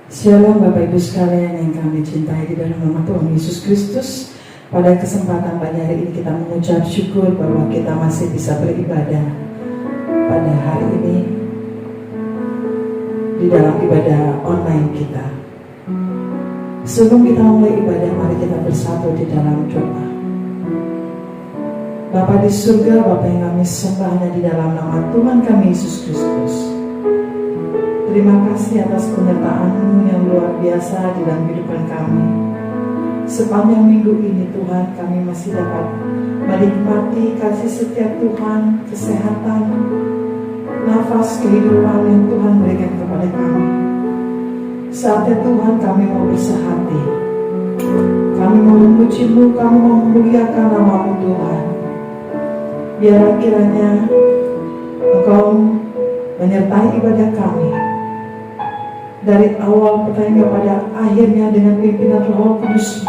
Shalom Bapak Ibu sekalian yang kami cintai di dalam nama Tuhan Yesus Kristus. Pada kesempatan pagi hari ini kita mengucap syukur bahwa kita masih bisa beribadah pada hari ini di dalam ibadah online kita. Sebelum kita mulai ibadah, mari kita bersatu di dalam doa. Bapa di surga, Bapa yang kami sembah hanya di dalam nama Tuhan kami Yesus Kristus. Terima kasih atas penyertaan-Mu yang luar biasa di dalam kehidupan kami. Sepanjang minggu ini Tuhan, kami masih dapat menikmati kasih setiap Tuhan, kesehatan, nafas kehidupan yang Tuhan berikan kepada kami. Saatnya Tuhan kami mau bersehati, kami mau memuji-Mu, kami mau memuliakan nama-Mu Tuhan. Biar kiranya Engkau menyertai ibadah kami dari awal pertandingan pada akhirnya dengan pimpinan Roh Kudus,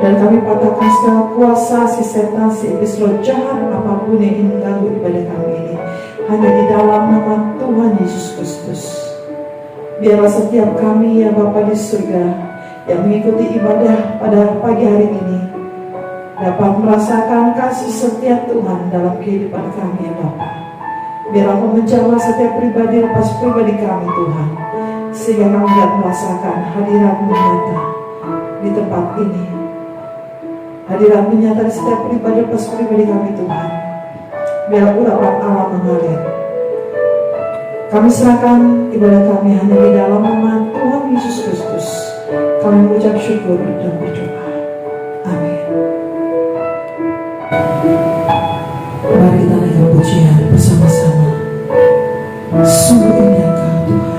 dan kami patahkan segala kuasa si setan, si iblis, roh jahat apapun yang ingin mengganggu ibadah kami ini, hanya di dalam nama Tuhan Yesus Kristus. Biarlah setiap kami ya Bapa di surga yang mengikuti ibadah pada pagi hari ini dapat merasakan kasih setia Tuhan dalam kehidupan kami ya Bapa. Biarlah Kau menjamah setiap pribadi lepas pribadi kami Tuhan, sehingga kami dapat merasakan hadirat-Mu nyata di tempat ini. Hadirat-Mu nyata di setiap pribadi lepas pribadi kami Tuhan. Biar urapan Allah mengalir. Kami serahkan ibadah kami hanya di dalam nama Tuhan Yesus Kristus. Kami mengucap syukur dan berdoa. Amin. Mari kita naikkan pujian bersama-sama. Sungguh indah Engkau Tuhan.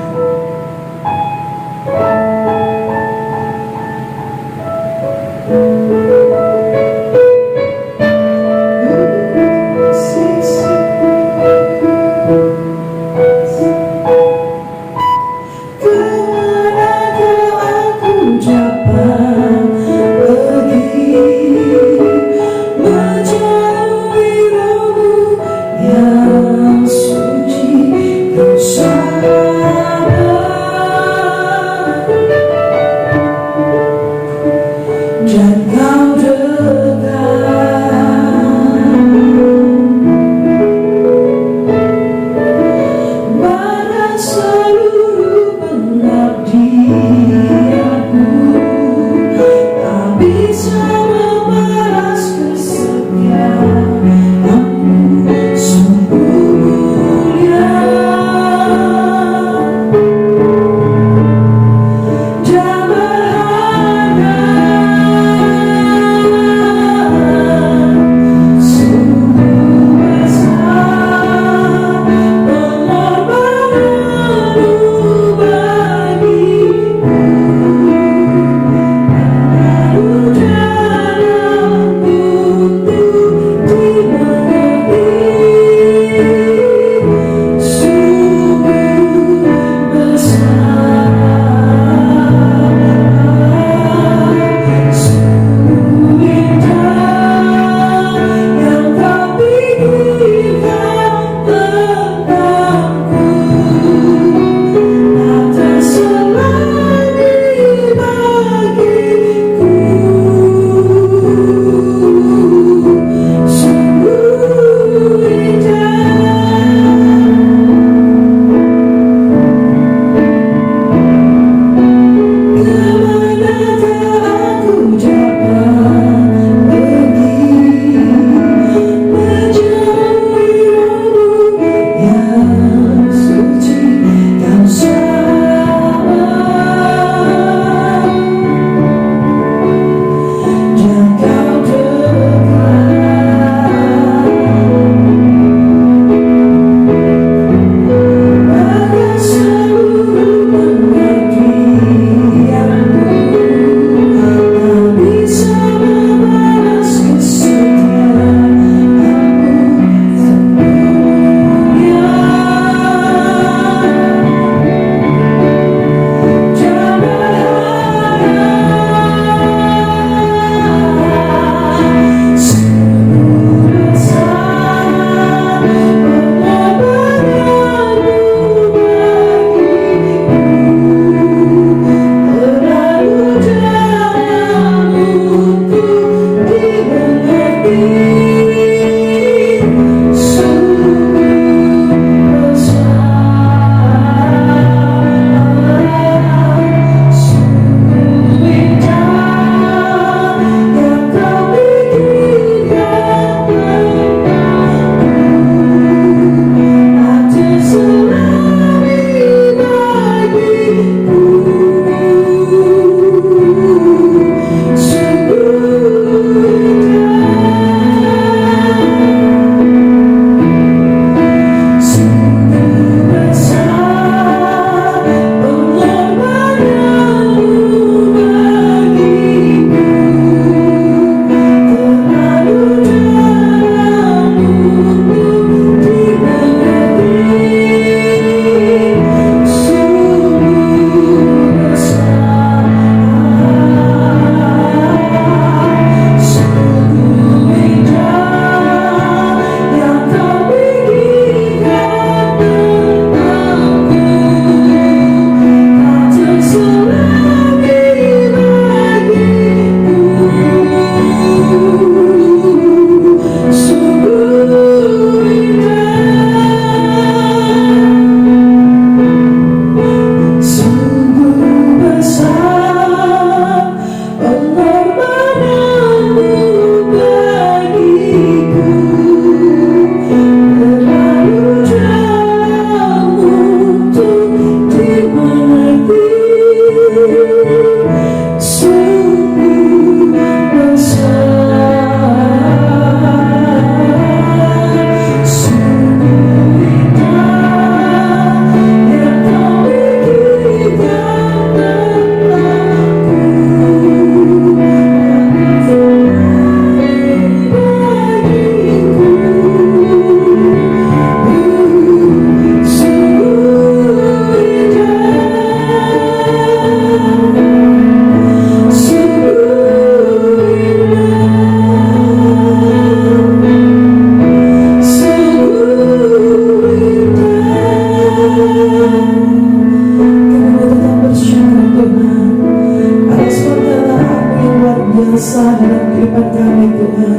besar dalam kehidupan kami Tuhan.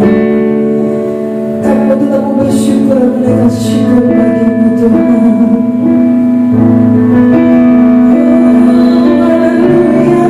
Kami mau tetap bersyukur dan menaikkan syukur bagi-Mu Tuhan. Hallelujah.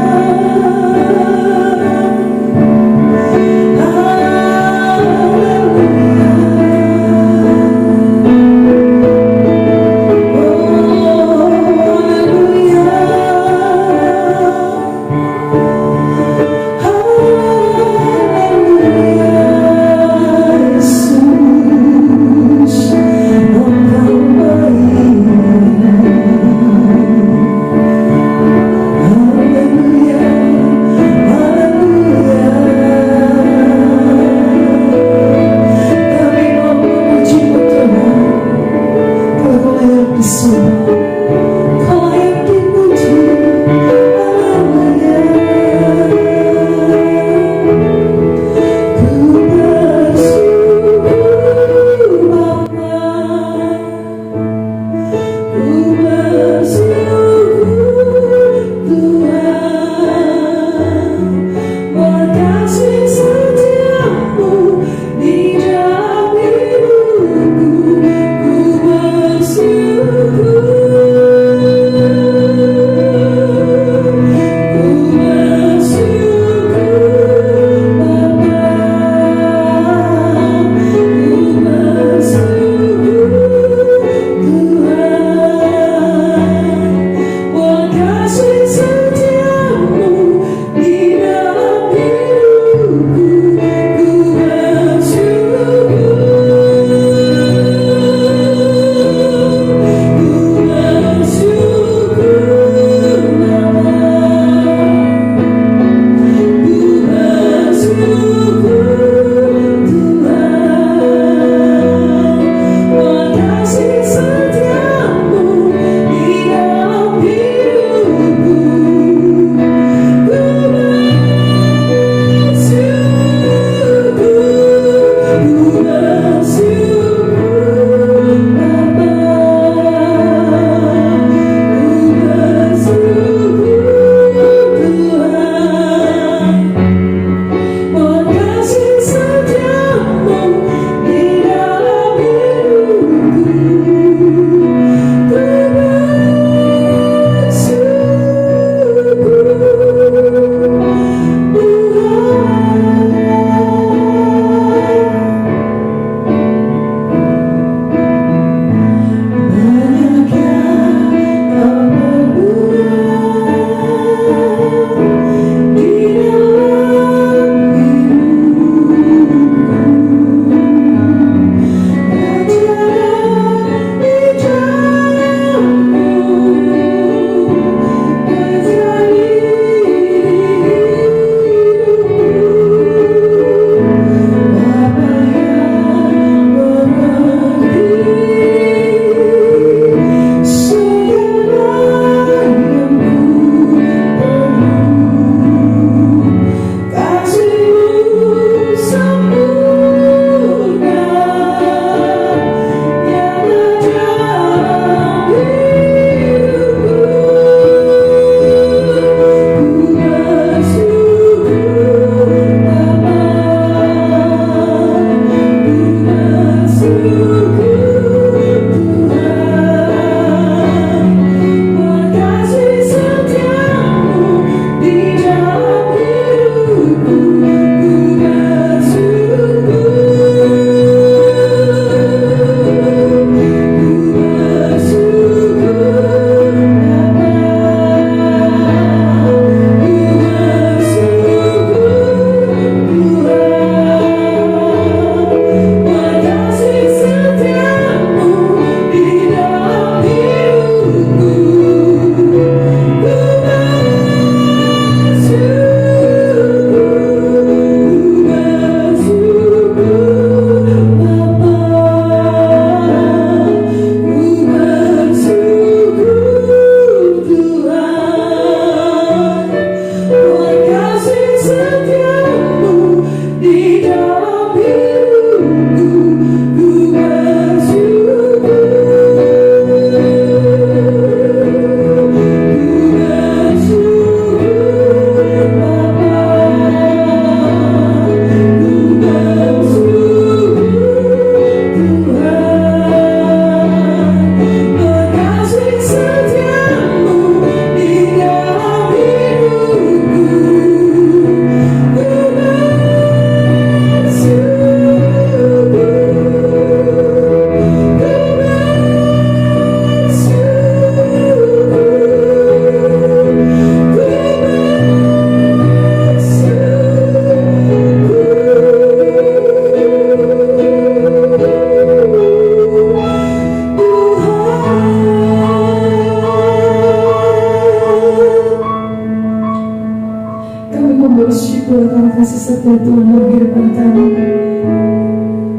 Tuhan karena kasih setia Tuhan dalam kehidupan kami.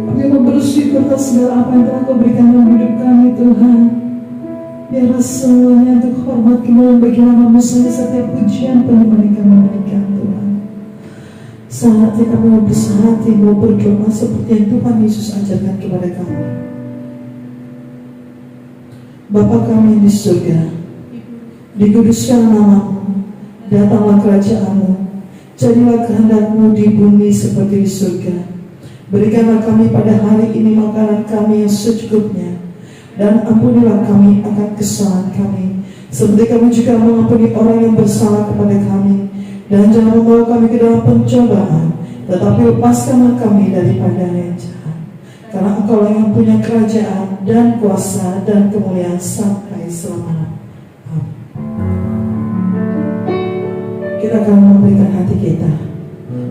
Kami mau bersyukur atas segala apa yang telah Kau berikan dalam hidup kami Tuhan. Biarlah semuanya untuk hormat kemuliaan bagi nama-Mu saja, setiap pujian penyembahan yang kami berikan Tuhan. Saatnya kami mau bersatu, mau berdoa seperti yang Tuhan Yesus ajarkan kepada kami. Bapa kami yang di surga, dikuduskan nama-Mu, datanglah kerajaan-Mu, jadilah kehendak-Mu di bumi seperti di surga. Berikanlah kami pada hari ini makanan kami yang secukupnya, dan ampunilah kami akan kesalahan kami, seperti kami juga mengampuni orang yang bersalah kepada kami. Dan jangan membawa kami ke dalam pencobaan, tetapi lepaskanlah kami daripada yang jahat. Karena Engkau yang punya kerajaan dan kuasa dan kemuliaan sampai selama-lamanya. Kita akan memberikan hati kita,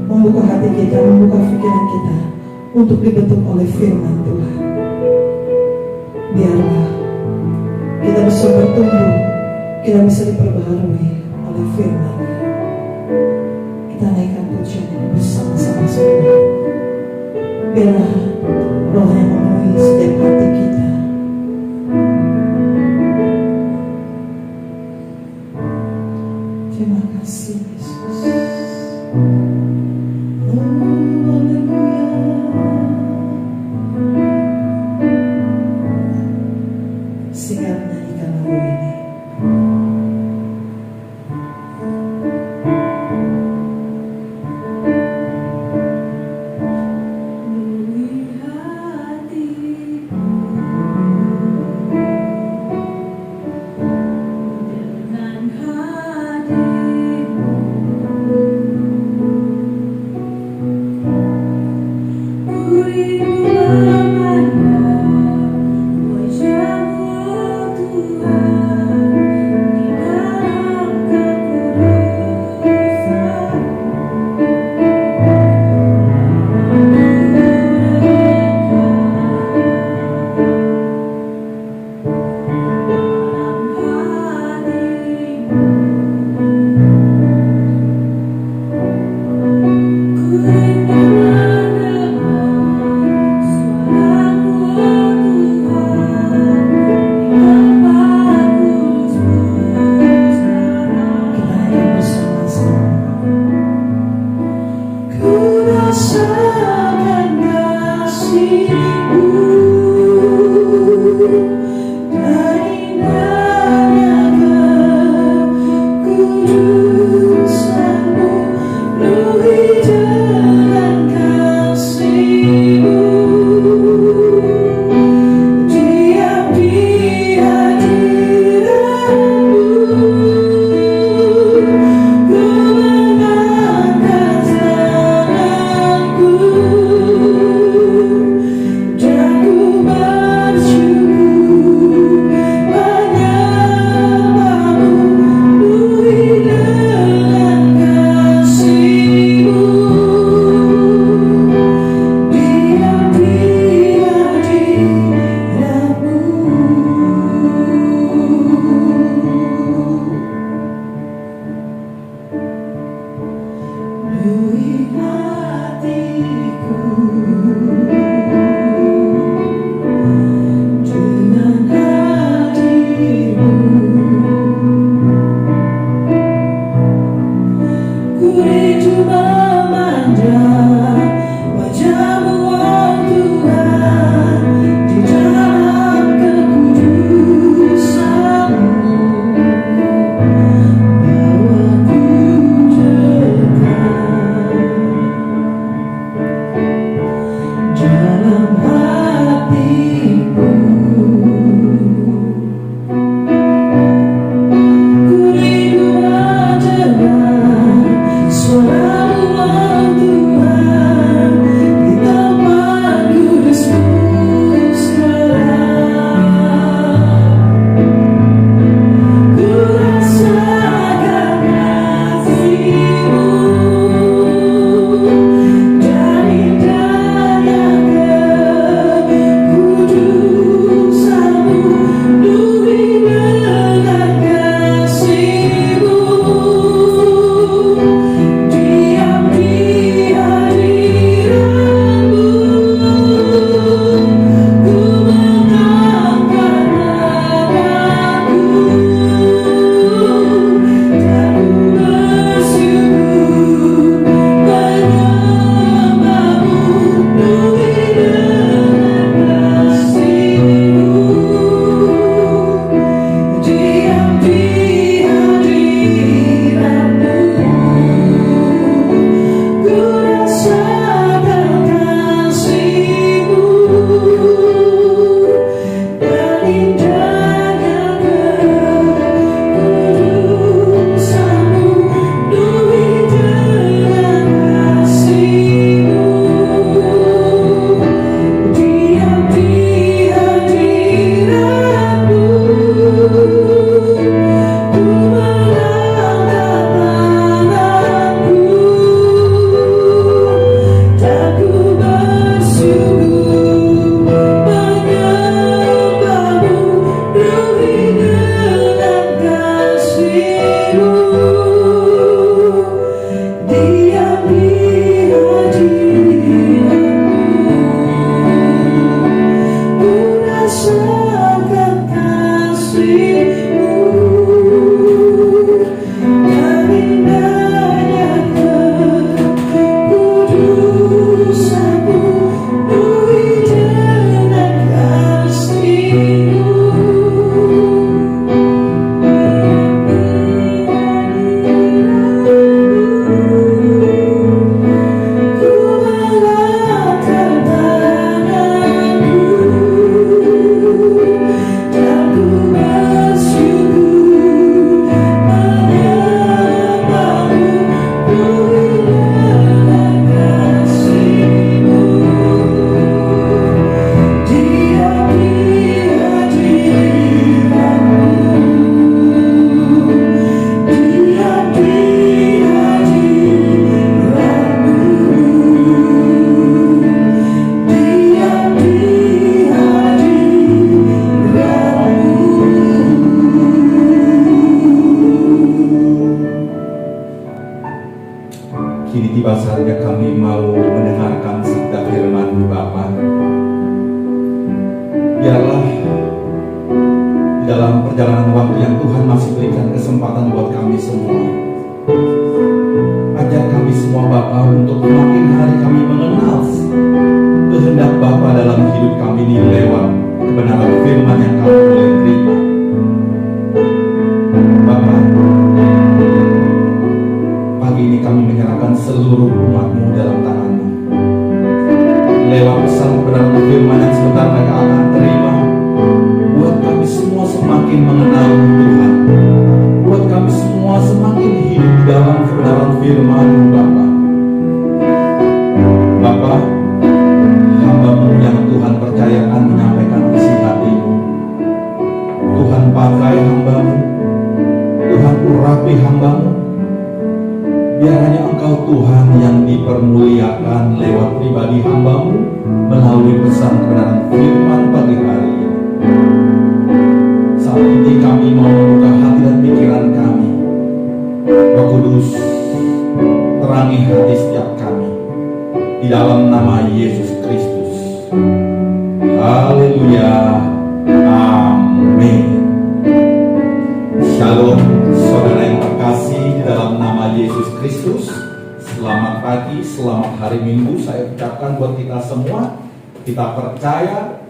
membuka hati kita, membuka pikiran kita untuk dibentuk oleh firman Tuhan. Biarlah kita bisa bertumbuh, kita bisa diperbaharui oleh firman. Kita naikkan pujian ini bersama-sama semua. Biarlah Roh yang memenuhi setiap hati kita. Terima kasih Yesus. Haleluya. Singkat menyanyikan lagu ini. Dengan hadirat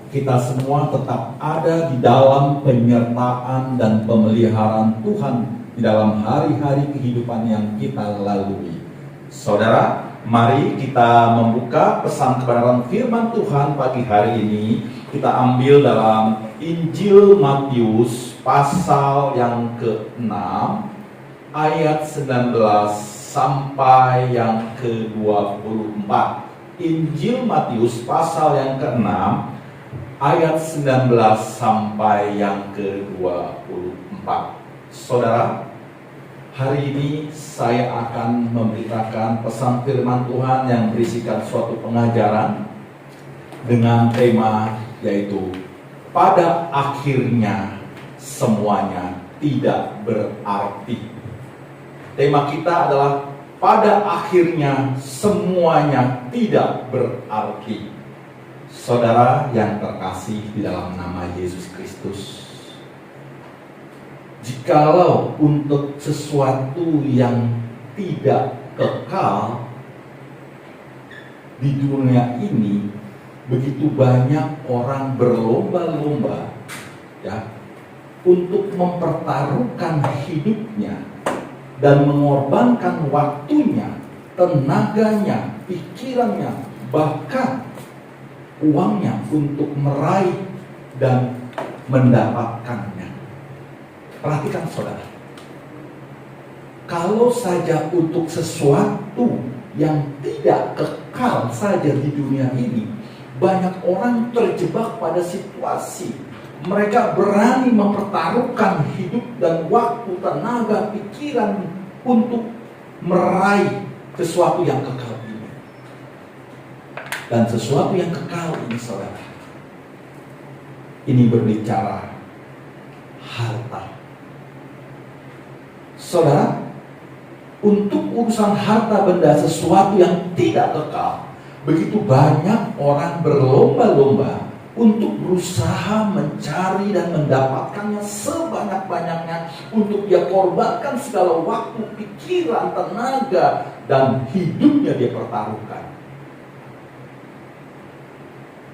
Kita semua tetap ada di dalam penyertaan dan pemeliharaan Tuhan di dalam hari-hari kehidupan yang kita lalui. Saudara, mari kita membuka pesan kebenaran firman Tuhan pagi hari ini. Kita ambil dalam Injil Matius pasal yang ke-6 ayat 19 sampai yang ke-24. Injil Matius pasal yang ke-6 ayat 19 sampai yang ke-24. Saudara, hari ini saya akan memberitakan pesan firman Tuhan yang berisikan suatu pengajaran dengan tema yaitu pada akhirnya semuanya tidak berarti. Tema kita adalah pada akhirnya semuanya tidak berarti. Saudara yang terkasih di dalam nama Yesus Kristus, jikalau untuk sesuatu yang tidak kekal di dunia ini, begitu banyak orang berlomba-lomba ya untuk mempertaruhkan hidupnya dan mengorbankan waktunya, tenaganya, pikirannya, bahkan uangnya untuk meraih dan mendapatkannya. Perhatikan saudara, kalau saja untuk sesuatu yang tidak kekal saja di dunia ini, banyak orang terjebak pada situasi mereka berani mempertaruhkan hidup dan waktu, tenaga, pikiran untuk meraih sesuatu yang kekal. Dan sesuatu yang kekal ini saudara, ini berbicara harta. Saudara, untuk urusan harta benda, sesuatu yang tidak kekal, begitu banyak orang berlomba-lomba untuk berusaha mencari dan mendapatkannya sebanyak-banyaknya untuk dia korbankan segala waktu, pikiran, tenaga, dan hidupnya dia pertaruhkan.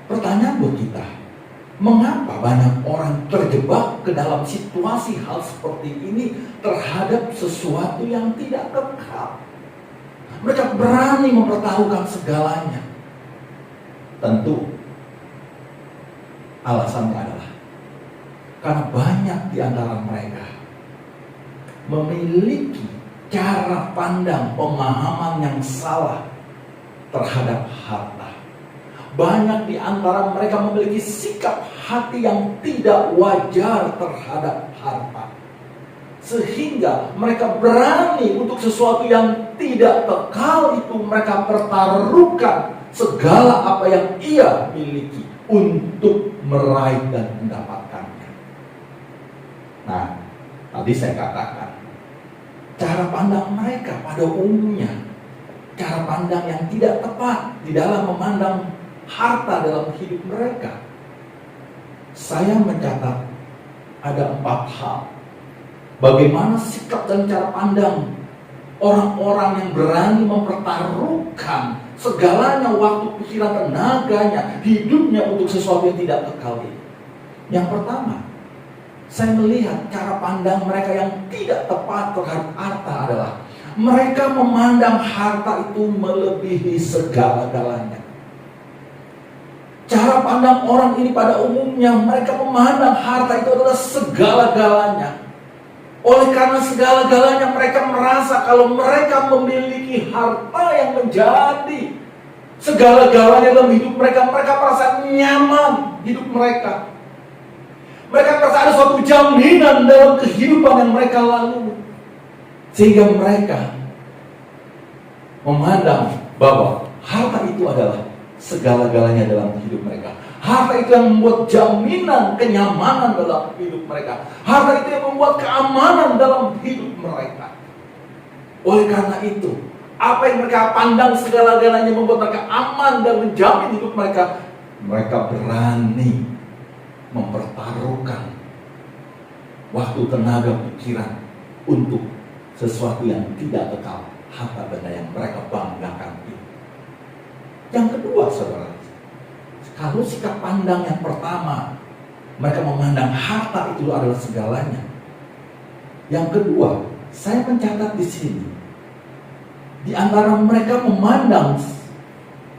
Pertanyaan buat kita, mengapa banyak orang terjebak ke dalam situasi hal seperti ini terhadap sesuatu yang tidak kekal? Mereka berani mempertaruhkan segalanya. Tentu alasannya adalah karena banyak di antara mereka memiliki cara pandang, pemahaman yang salah terhadap harta. Banyak di antara mereka memiliki sikap hati yang tidak wajar terhadap harta. Sehingga mereka berani untuk sesuatu yang tidak kekal itu mereka pertaruhkan segala apa yang ia miliki untuk meraih dan mendapatkannya. Nah, tadi saya katakan, cara pandang mereka pada umumnya, cara pandang yang tidak tepat di dalam memandang harta dalam hidup mereka. Saya mencatat ada 4 hal. Bagaimana sikap dan cara pandang orang-orang yang berani mempertaruhkan segalanya, waktu, pikiran, tenaganya, hidupnya untuk sesuatu yang tidak kekal ini. Yang pertama, saya melihat cara pandang mereka yang tidak tepat terhadap harta adalah mereka memandang harta itu melebihi segala-galanya. Cara pandang orang ini pada umumnya, mereka memandang harta itu adalah segala-galanya. Oleh karena segala-galanya mereka merasa kalau mereka memiliki harta yang menjadi segala-galanya dalam hidup mereka, mereka merasa nyaman hidup mereka. Mereka merasa ada suatu jaminan dalam kehidupan yang mereka lalui. Sehingga mereka memandang bahwa harta itu adalah segala-galanya dalam hidup mereka. Harta itu yang membuat jaminan kenyamanan dalam hidup mereka. Harta itu yang membuat keamanan dalam hidup mereka. Oleh karena itu, apa yang mereka pandang segala-galanya membuat mereka aman dan menjamin hidup mereka. Mereka berani mempertaruhkan waktu, tenaga, pikiran untuk sesuatu yang tidak kekal, harta benda yang mereka banggakan itu. Yang kedua, saudara, kalau sikap pandang yang pertama, mereka memandang harta itu adalah segalanya. Yang kedua, saya mencatat di sini, di antara mereka memandang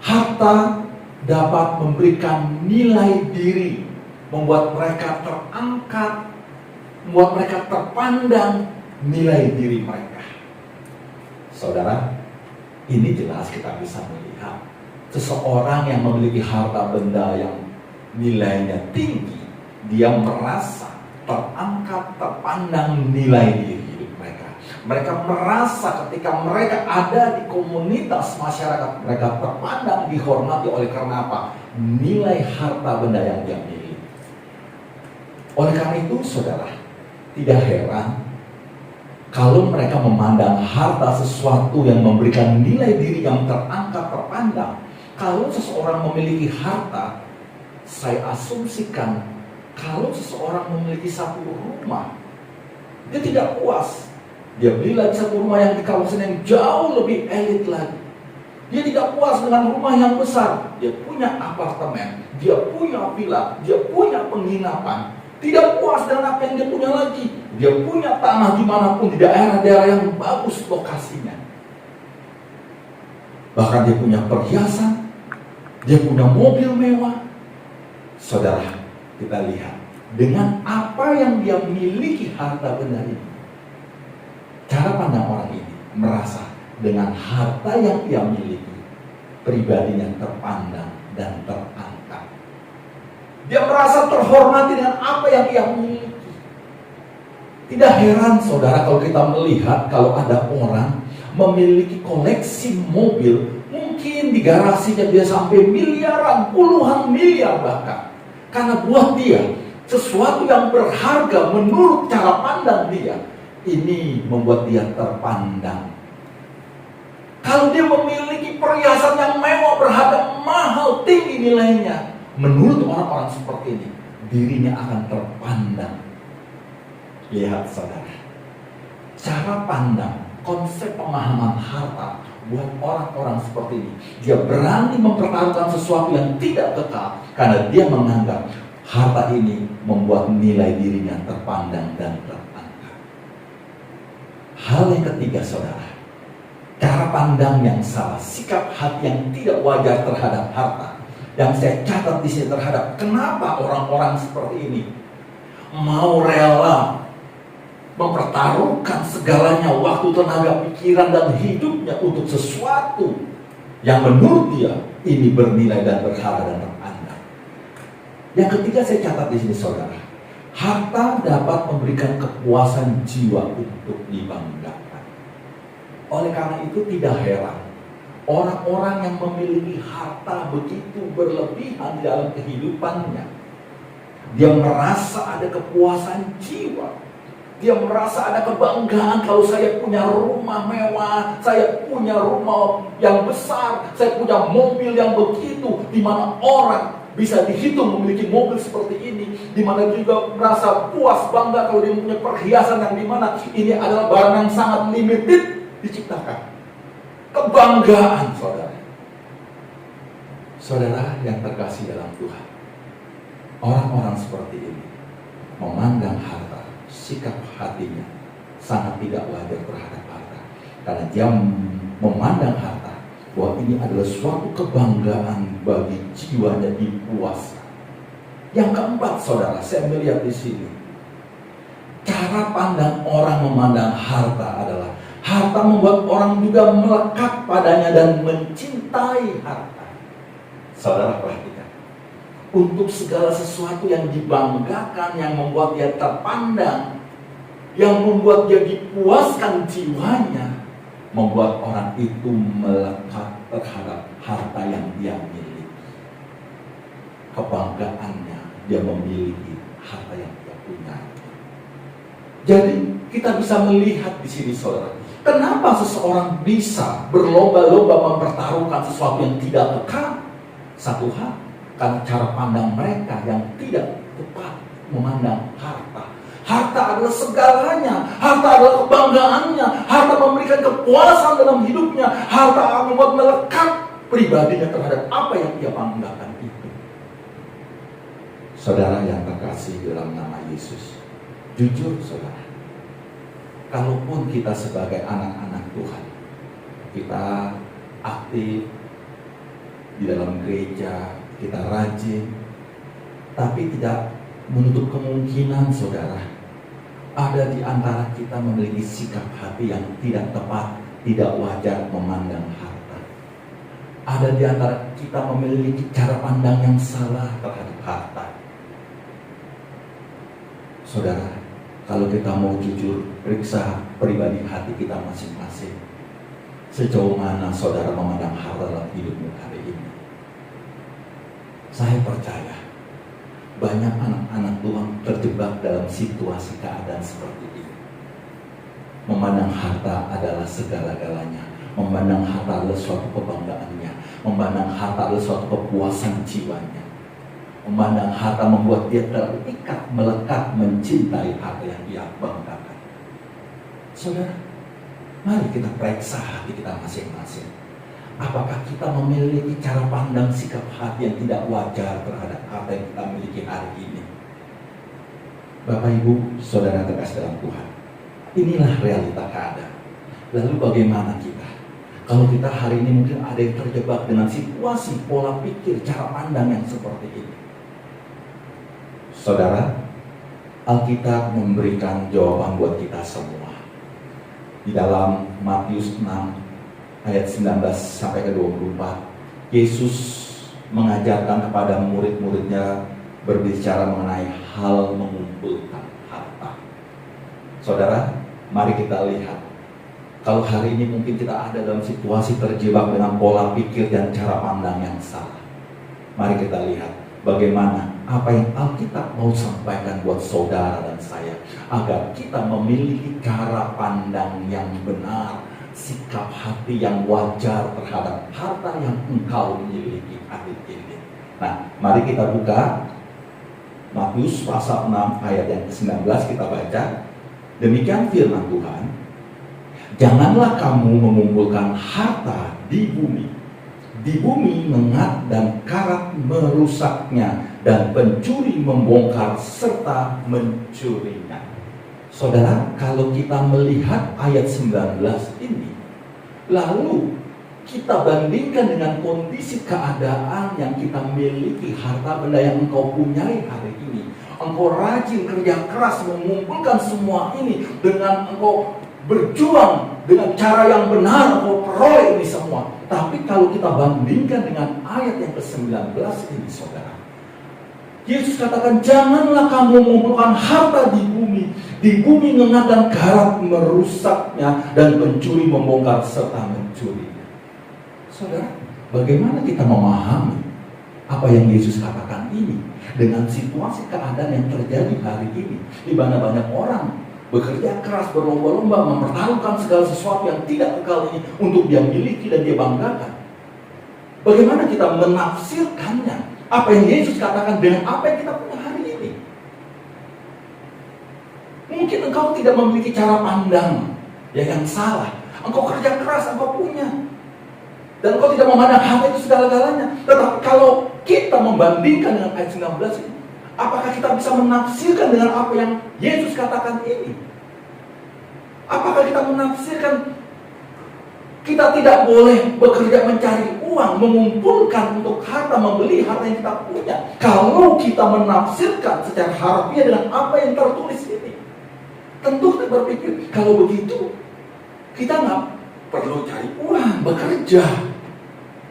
harta dapat memberikan nilai diri, membuat mereka terangkat, membuat mereka terpandang nilai diri mereka. Saudara, ini jelas kita bisa melihat seseorang yang memiliki harta benda yang nilainya tinggi, dia merasa terangkat, terpandang nilai diri hidup mereka. Mereka merasa ketika mereka ada di komunitas masyarakat, mereka terpandang, dihormati oleh karena apa? Nilai harta benda yang dia miliki. Oleh karena itu, saudara, tidak heran kalau mereka memandang harta sesuatu yang memberikan nilai diri yang terangkat, terpandang. Kalau seseorang memiliki harta, saya asumsikan kalau seseorang memiliki satu rumah, dia tidak puas. Dia beli lagi satu rumah yang di kawasan yang jauh lebih elit lagi. Dia tidak puas dengan rumah yang besar. Dia punya apartemen, dia punya villa, dia punya penginapan. Tidak puas dengan apa yang dia punya lagi. Dia punya tanah dimanapun, di daerah-daerah yang bagus lokasinya. Bahkan dia punya perhiasan, dia punya mobil mewah. Saudara, kita lihat dengan apa yang dia miliki harta benda ini. Cara pandang orang ini merasa dengan harta yang dia miliki, pribadinya terpandang dan terangkat. Dia merasa terhormati dengan apa yang ia miliki. Tidak heran saudara kalau kita melihat kalau ada orang memiliki koleksi mobil, mungkin di garasinya dia sampai miliaran, puluhan miliar bahkan. Karena buat dia sesuatu yang berharga menurut cara pandang dia, ini membuat dia terpandang. Kalau dia memiliki perhiasan yang mewah, berharga, mahal, tinggi nilainya, menurut orang-orang seperti ini, dirinya akan terpandang. Lihat saudara, cara pandang, konsep pemahaman harta buat orang-orang seperti ini. Dia berani mempertaruhkan sesuatu yang tidak kekal karena dia menganggap harta ini membuat nilai dirinya terpandang dan terangkat. Hal yang ketiga, saudara, cara pandang yang salah, sikap hati yang tidak wajar terhadap harta. Yang saya catat di sini terhadap kenapa orang-orang seperti ini mau rela mempertaruhkan segalanya, waktu, tenaga, pikiran, dan hidupnya untuk sesuatu yang menurut dia ini bernilai dan berharga dan terpandang. Yang ketiga saya catat di sini, saudara, harta dapat memberikan kepuasan jiwa untuk dibanggakan. Oleh karena itu tidak heran orang-orang yang memiliki harta begitu berlebihan di dalam kehidupannya. Dia merasa ada kepuasan jiwa. Dia merasa ada kebanggaan kalau saya punya rumah mewah, saya punya rumah yang besar, saya punya mobil yang begitu, di mana orang bisa dihitung memiliki mobil seperti ini, di mana juga merasa puas bangga kalau dia punya perhiasan yang di mana ini adalah barang yang sangat limited diciptakan. Kebanggaan, saudara. Saudara yang terkasih dalam Tuhan, orang-orang seperti ini memandang harta, sikap hatinya sangat tidak wajar terhadap harta, karena dia memandang harta bahwa ini adalah suatu kebanggaan bagi jiwanya dipuaskan. Yang keempat, saudara, saya melihat di sini cara pandang orang memandang harta adalah harta membuat orang juga melekat padanya dan mencintai harta. Saudara perhatikan, untuk segala sesuatu yang dibanggakan, yang membuat dia terpandang, yang membuat dia dipuaskan jiwanya, membuat orang itu melekat terhadap harta yang dia miliki. Kebanggaannya dia memiliki harta yang dia punya. Jadi kita bisa melihat di sini, saudara, kenapa seseorang bisa berlomba-lomba mempertaruhkan sesuatu yang tidak kekal. Satu hal, karena cara pandang mereka yang tidak tepat memandang harta. Harta adalah segalanya, harta adalah kebanggaannya, harta memberikan kepuasan dalam hidupnya, harta akan membuat melekat pribadinya terhadap apa yang dia banggakan itu. Saudara yang terkasih dalam nama Yesus, jujur saudara, kalaupun kita sebagai anak-anak Tuhan, kita aktif di dalam gereja, kita rajin, tapi tidak menutup kemungkinan, saudara, ada di antara kita memiliki sikap hati yang tidak tepat, tidak wajar memandang harta. Ada di antara kita memiliki cara pandang yang salah terhadap harta. Saudara, kalau kita mau jujur, periksa pribadi hati kita masing-masing. Sejauh mana saudara memandang harta dalam hidupmu hari ini? Saya percaya banyak anak-anak Tuhan terjebak dalam situasi keadaan seperti ini. Memandang harta adalah segala-galanya. Memandang harta adalah suatu kebanggaannya. Memandang harta adalah suatu kepuasan jiwanya. Memandang harta membuat dia terikat, melekat, mencintai harta yang dia banggakan. Saudara, mari kita periksa hati kita masing-masing. Apakah kita memiliki cara pandang sikap hati yang tidak wajar terhadap apa yang kita miliki hari ini? Bapak Ibu, saudara terkasih dalam Tuhan, inilah realita keadaan. Lalu bagaimana kita? Kalau kita hari ini mungkin ada yang terjebak dengan situasi, pola pikir, cara pandang yang seperti ini. Saudara, Alkitab memberikan jawaban buat kita semua. Di dalam Matius 6 ayat 19 sampai ke 24, Yesus mengajarkan kepada murid-muridnya berbicara mengenai hal mengumpulkan harta. Saudara, mari kita lihat. Kalau hari ini mungkin kita ada dalam situasi terjebak dengan pola pikir dan cara pandang yang salah. Mari kita lihat bagaimana apa yang Alkitab mau sampaikan buat saudara dan saya, agar kita memiliki cara pandang yang benar, sikap hati yang wajar terhadap harta yang engkau miliki hari ini. Nah, mari kita buka Matius pasal 6 ayat yang ke-19, kita baca. Demikian firman Tuhan, Janganlah kamu mengumpulkan harta di bumi. Di bumi mengat dan karat merusaknya, dan pencuri membongkar serta mencurinya. Saudara, kalau kita melihat ayat 19 ini, lalu kita bandingkan dengan kondisi keadaan yang kita miliki, harta benda yang engkau punyai hari ini. Engkau rajin kerja keras mengumpulkan semua ini, dengan engkau berjuang dengan cara yang benar, engkau peroleh ini semua. Tapi kalau kita bandingkan dengan ayat yang ke-19 ini, saudara, Yesus katakan, janganlah kamu mengumpulkan harta di bumi. Di bumi mengat dan karat merusaknya, dan pencuri membongkar serta mencuri. Saudara, bagaimana kita memahami apa yang Yesus katakan ini dengan situasi keadaan yang terjadi hari ini, di mana banyak orang bekerja keras, berlomba-lomba, mempertaruhkan segala sesuatu yang tidak kekal ini untuk dia miliki dan dia banggakan. Bagaimana kita menafsirkannya, apa yang Yesus katakan dengan apa yang kita punya hari ini? Mungkin engkau tidak memiliki cara pandang yang salah. Engkau kerja keras, engkau punya, dan engkau tidak memandang harta itu segala-galanya. Tetapi kalau kita membandingkan dengan ayat 19 ini, apakah kita bisa menafsirkan dengan apa yang Yesus katakan ini? Apakah kita menafsirkan kita tidak boleh bekerja mencari uang, mengumpulkan untuk harta, membeli harta yang kita punya? Kalau kita menafsirkan secara harfiah dengan apa yang tertulis ini, tentu kita berpikir, kalau begitu kita nggak perlu cari uang, bekerja.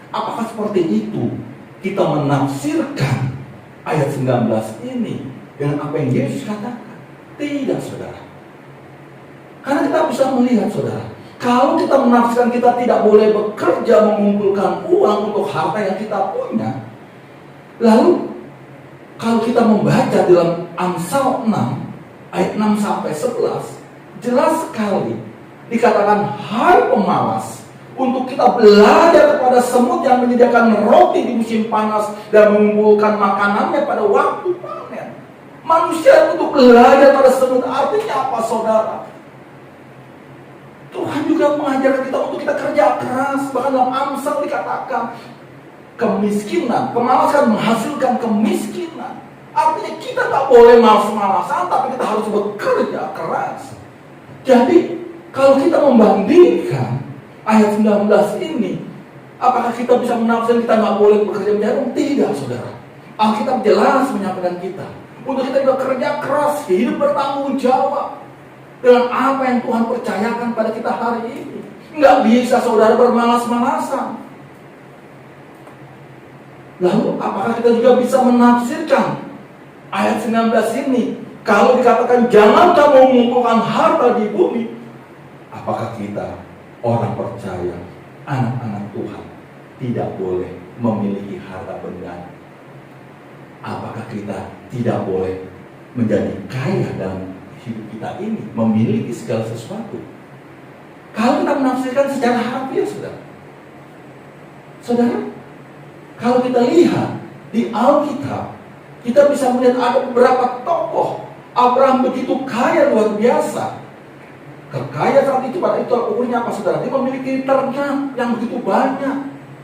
Apakah seperti itu kita menafsirkan ayat 19 ini dengan apa yang Yesus katakan? Tidak, saudara. Karena kita bisa melihat, saudara, kalau kita menafsirkan kita tidak boleh bekerja mengumpulkan uang untuk harta yang kita punya, lalu kalau kita membaca dalam Amsal 6 ayat 6 sampai 11, jelas sekali dikatakan, hai pemalas, untuk kita belajar kepada semut yang menyediakan roti di musim panas dan mengumpulkan makanannya pada waktu panen. Manusia untuk belajar pada semut, artinya apa, saudara? Tuhan juga mengajarkan kita untuk kita kerja keras. Bahkan dalam Amsal dikatakan, kemiskinan, pemalasan menghasilkan kemiskinan. Artinya kita tak boleh malas-malasan, tapi kita harus bekerja keras. Jadi kalau kita membandingkan ayat 19 ini, apakah kita bisa menafsirkan kita nggak boleh bekerja mencari? Tidak, saudara. Alkitab jelas menyampaikan kita untuk kita bekerja keras, hidup bertanggung jawab dengan apa yang Tuhan percayakan pada kita hari ini. Nggak bisa, saudara, bermalas-malasan. Lalu apakah kita juga bisa menafsirkan ayat 19 ini? Kalau dikatakan jangan kamu mengumpulkan harta di bumi, apakah kita, orang percaya, anak-anak Tuhan, tidak boleh memiliki harta benda? Apakah kita tidak boleh menjadi kaya dalam hidup kita ini, memiliki segala sesuatu? Kalau kita menafsirkan secara harfiah, saudara, kalau kita lihat di Alkitab, kita bisa melihat ada beberapa tokoh. Abraham begitu kaya, luar biasa. Kekayaan saat itu, pada itu ukurnya apa, saudara? Dia memiliki ternak yang begitu banyak,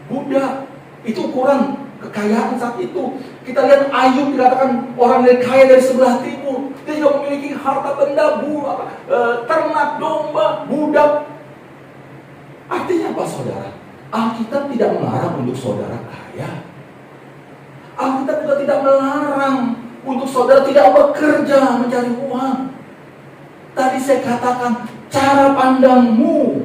budak. Itu ukuran kekayaan saat itu. Kita lihat Ayub, dikatakan orang yang kaya dari sebelah timur. Dia juga memiliki harta benda, ternak, domba, budak. Artinya apa, saudara? Alkitab tidak melarang untuk saudara kaya. Alkitab juga tidak melarang untuk saudara tidak bekerja mencari uang. Tadi saya katakan, cara pandangmu,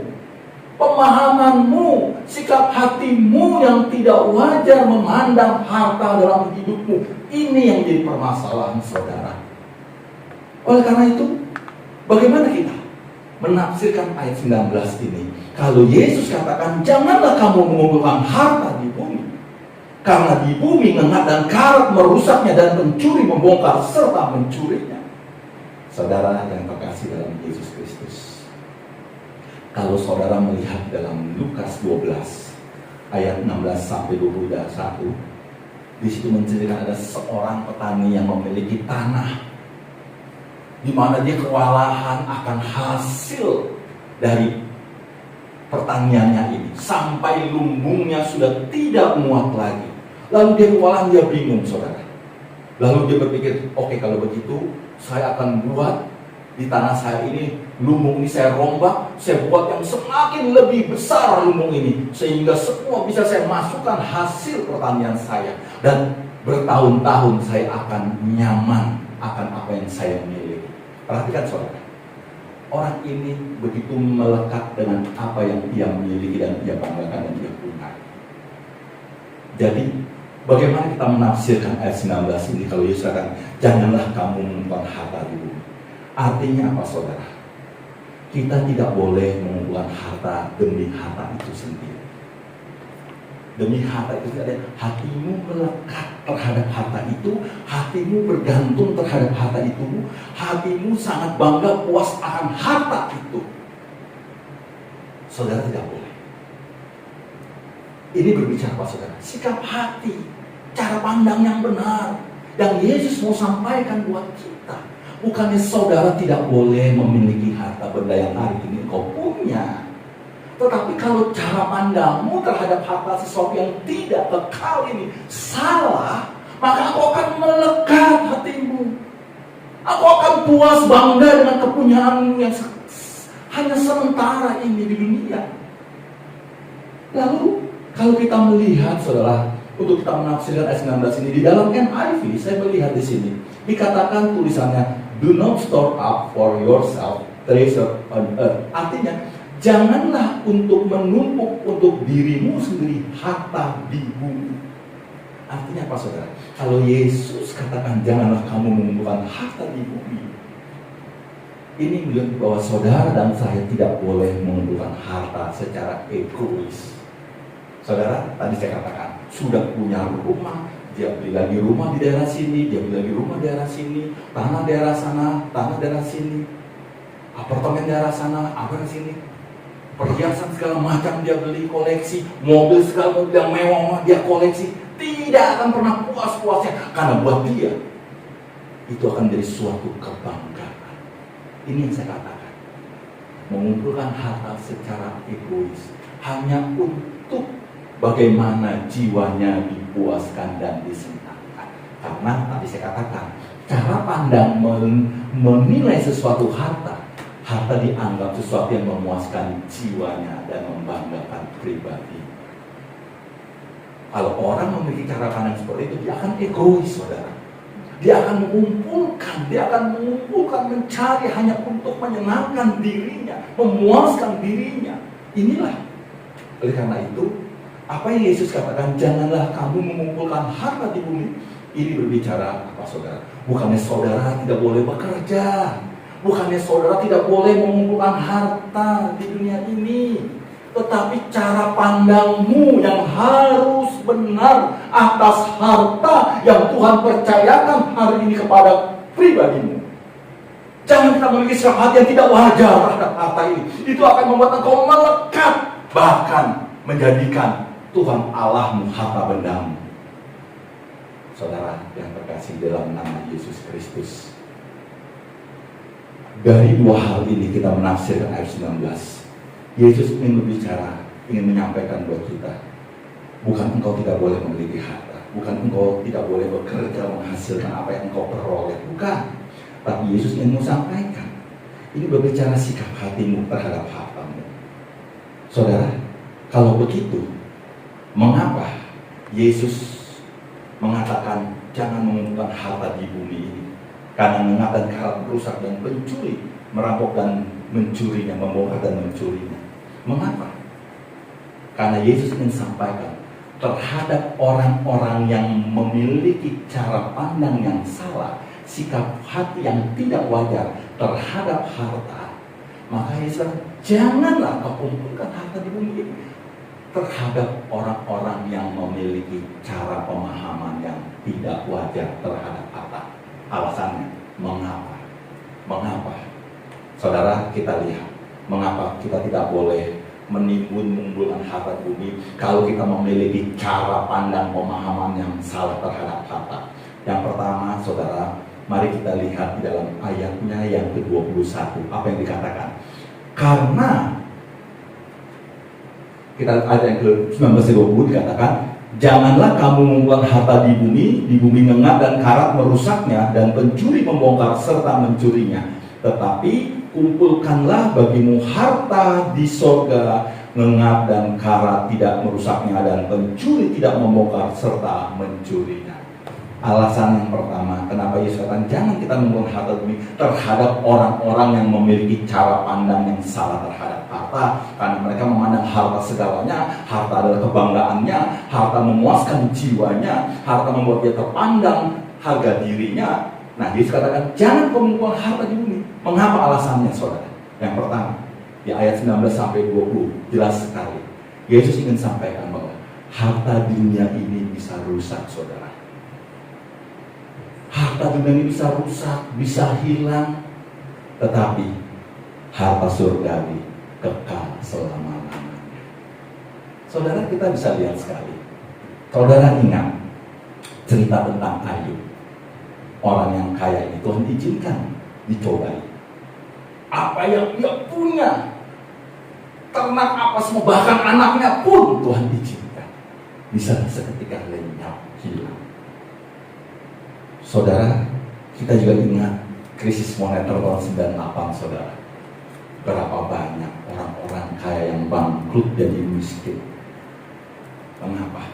pemahamanmu, sikap hatimu yang tidak wajar memandang harta dalam hidupmu, ini yang jadi permasalahan, saudara. Oleh karena itu, bagaimana kita menafsirkan ayat 19 ini? Kalau Yesus katakan, janganlah kamu mengumpulkan harta di bumi, karena di bumi mengat dan karat merusaknya, dan pencuri membongkar serta mencurinya. Saudara yang terkasih dalam Yesus Kristus, kalau saudara melihat dalam Lukas 12 ayat 16 sampai 21, di situ menceritakan ada seorang petani yang memiliki tanah, di mana dia kewalahan akan hasil dari pertaniannya ini sampai lumbungnya sudah tidak muat lagi. Lalu dia kewalahan, dia bingung, saudara. Lalu dia berpikir, oke, kalau begitu saya akan buat di tanah saya ini, lumbung ini saya rombak, saya buat yang semakin lebih besar lumbung ini, sehingga semua bisa saya masukkan hasil pertanian saya, dan bertahun-tahun saya akan nyaman akan apa yang saya miliki. Perhatikan saudara, orang ini begitu melekat dengan apa yang dia miliki dan dia banggakan dan dia punya. Jadi bagaimana kita menafsirkan ayat 19 ini kalau Yesus katakan, janganlah kamu mengumpulkan harta di bumi. Artinya apa saudara? Kita tidak boleh mengumpulkan harta demi harta itu sendiri. Demi harta itu tidak ada. Hatimu melekat terhadap harta itu, hatimu bergantung terhadap harta itu, hatimu sangat bangga puas akan harta itu. Saudara tidak boleh. Ini berbicara apa saudara? Sikap hati, cara pandang yang benar, yang Yesus mau sampaikan buat kita. Bukannya saudara tidak boleh memiliki harta benda yang hari ini kau punya. Tetapi kalau cara pandangmu terhadap harta sesuatu yang tidak kekal ini salah, maka aku akan melekat hatimu. Aku akan puas bangga dengan kepunyaanmu yang hanya sementara ini di dunia. Lalu kalau kita melihat saudara, untuk kita menafsirkan ayat 19 ini di dalam NIV, saya melihat di sini dikatakan tulisannya, do not store up for yourself treasure on earth. Artinya, janganlah untuk menumpuk untuk dirimu sendiri harta di bumi. Artinya apa saudara? Kalau Yesus katakan janganlah kamu mengumpulkan harta di bumi, ini menunjukkan bahwa saudara dan saya tidak boleh mengumpulkan harta secara egois. Saudara, tadi saya katakan sudah punya rumah, dia beli lagi rumah di daerah sini, dia beli lagi rumah di daerah sini, tanah daerah sana, tanah daerah sini, apartemen daerah sana, apa di sini, perhiasan segala macam dia beli, koleksi, mobil segala mobil yang mewah dia koleksi, tidak akan pernah puas-puasnya, karena buat dia itu akan menjadi suatu kebanggaan. Ini yang saya katakan, mengumpulkan harta secara egois hanya untuk bagaimana jiwanya dipuaskan dan disenangkan. Karena tadi saya katakan, cara pandang menilai sesuatu harta dianggap sesuatu yang memuaskan jiwanya dan membanggakan pribadi. Kalau orang memiliki cara pandang seperti itu, dia akan egois saudara. Dia akan mengumpulkan, mencari hanya untuk menyenangkan dirinya, memuaskan dirinya. Inilah, oleh karena itu, apa yang Yesus katakan, janganlah kamu mengumpulkan harta di bumi. Ini berbicara apa saudara? Bukannya saudara tidak boleh bekerja, bukannya saudara tidak boleh mengumpulkan harta di dunia ini, tetapi cara pandangmu yang harus benar atas harta yang Tuhan percayakan hari ini kepada pribadimu. Jangan kita memiliki sikap hati yang tidak wajar terhadap harta ini. Itu akan membuat engkau melekat, bahkan menjadikan Tuhan Allahmu harta bendamu. Saudara yang terkasih dalam nama Yesus Kristus, dari dua hal ini kita menafsirkan ayat 19. Yesus ingin berbicara, ingin menyampaikan buat kita, bukan engkau tidak boleh memiliki harta, bukan engkau tidak boleh bekerja menghasilkan apa yang engkau peroleh, bukan. Tapi Yesus ingin menyampaikan, ini berbicara sikap hatimu terhadap hartamu. Saudara, kalau begitu, mengapa Yesus mengatakan jangan mengumpulkan harta di bumi ini? Karena mengatakan karat merusak dan pencuri, merampok dan mencurinya, membongkar dan mencurinya. Mengapa? Karena Yesus ingin sampaikan terhadap orang-orang yang memiliki cara pandang yang salah, sikap hati yang tidak wajar terhadap harta. Maka Yesus janganlah kau kumpulkan harta di bumi ini. Terhadap orang-orang yang memiliki cara pemahaman yang tidak wajar terhadap harta. Alasannya, mengapa? Mengapa? Saudara, kita lihat, mengapa kita tidak boleh menimbun-nimbulkan harta bumi kalau kita memiliki cara pandang pemahaman yang salah terhadap harta. Yang pertama, saudara, mari kita lihat di dalam ayatnya yang ke-21, apa yang dikatakan. Karena Kita ayat yang ke-19-20 dikatakan, janganlah kamu mengumpulkan harta di bumi ngengat dan karat merusaknya, dan pencuri membongkar serta mencurinya. Tetapi kumpulkanlah bagimu harta di sorga, ngengat dan karat tidak merusaknya, dan pencuri tidak membongkar serta mencurinya. Alasan yang pertama, kenapa Yesus katakan jangan kita mengumpulkan harta bumi terhadap orang-orang yang memiliki cara pandang yang salah terhadap harta. Karena mereka memandang harta segalanya, harta adalah kebanggaannya, harta memuaskan jiwanya, harta membuat dia terpandang harga dirinya. Nah, Yesus katakan jangan mengumpulkan harta di bumi. Mengapa alasannya, saudara? Yang pertama, di ayat 19-20 jelas sekali. Yesus ingin sampaikan bahwa harta dunia ini bisa rusak, saudara. Harta dunia ini bisa rusak, bisa hilang, tetapi harta surgawi kekal selama-lamanya. Saudara, kita bisa lihat sekali. Saudara ingat cerita tentang Ayub. Orang yang kaya ini Tuhan izinkan dicobai. Apa yang dia punya, ternak apa semua, bahkan anaknya pun Tuhan izinkan bisa seketika lenyap, hilang. Saudara, kita juga ingat krisis moneter tahun 98, saudara. Berapa banyak orang-orang kaya yang bangkrut jadi miskin. Mengapa?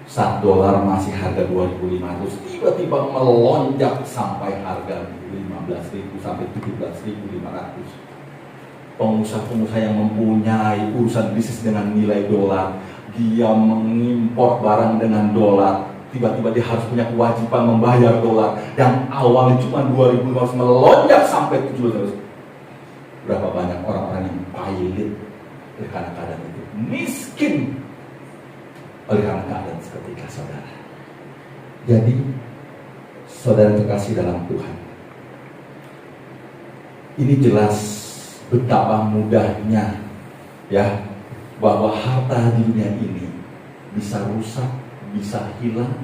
$1 masih harga 2.500, tiba-tiba melonjak sampai harga 15.000 sampai 17.500. Pengusaha-pengusaha yang mempunyai urusan bisnis dengan nilai dolar, dia mengimpor barang dengan dolar, tiba-tiba dia harus punya kewajiban membayar dolar yang awalnya cuma 2.500 melonjak sampai 17.000. Berapa banyak orang-orang yang pailit oleh karena keadaan itu, miskin oleh karena keadaan seketika, saudara. Jadi, saudara terkasih dalam Tuhan, ini jelas betapa mudahnya ya bahwa harta di dunia ini bisa rusak, bisa hilang.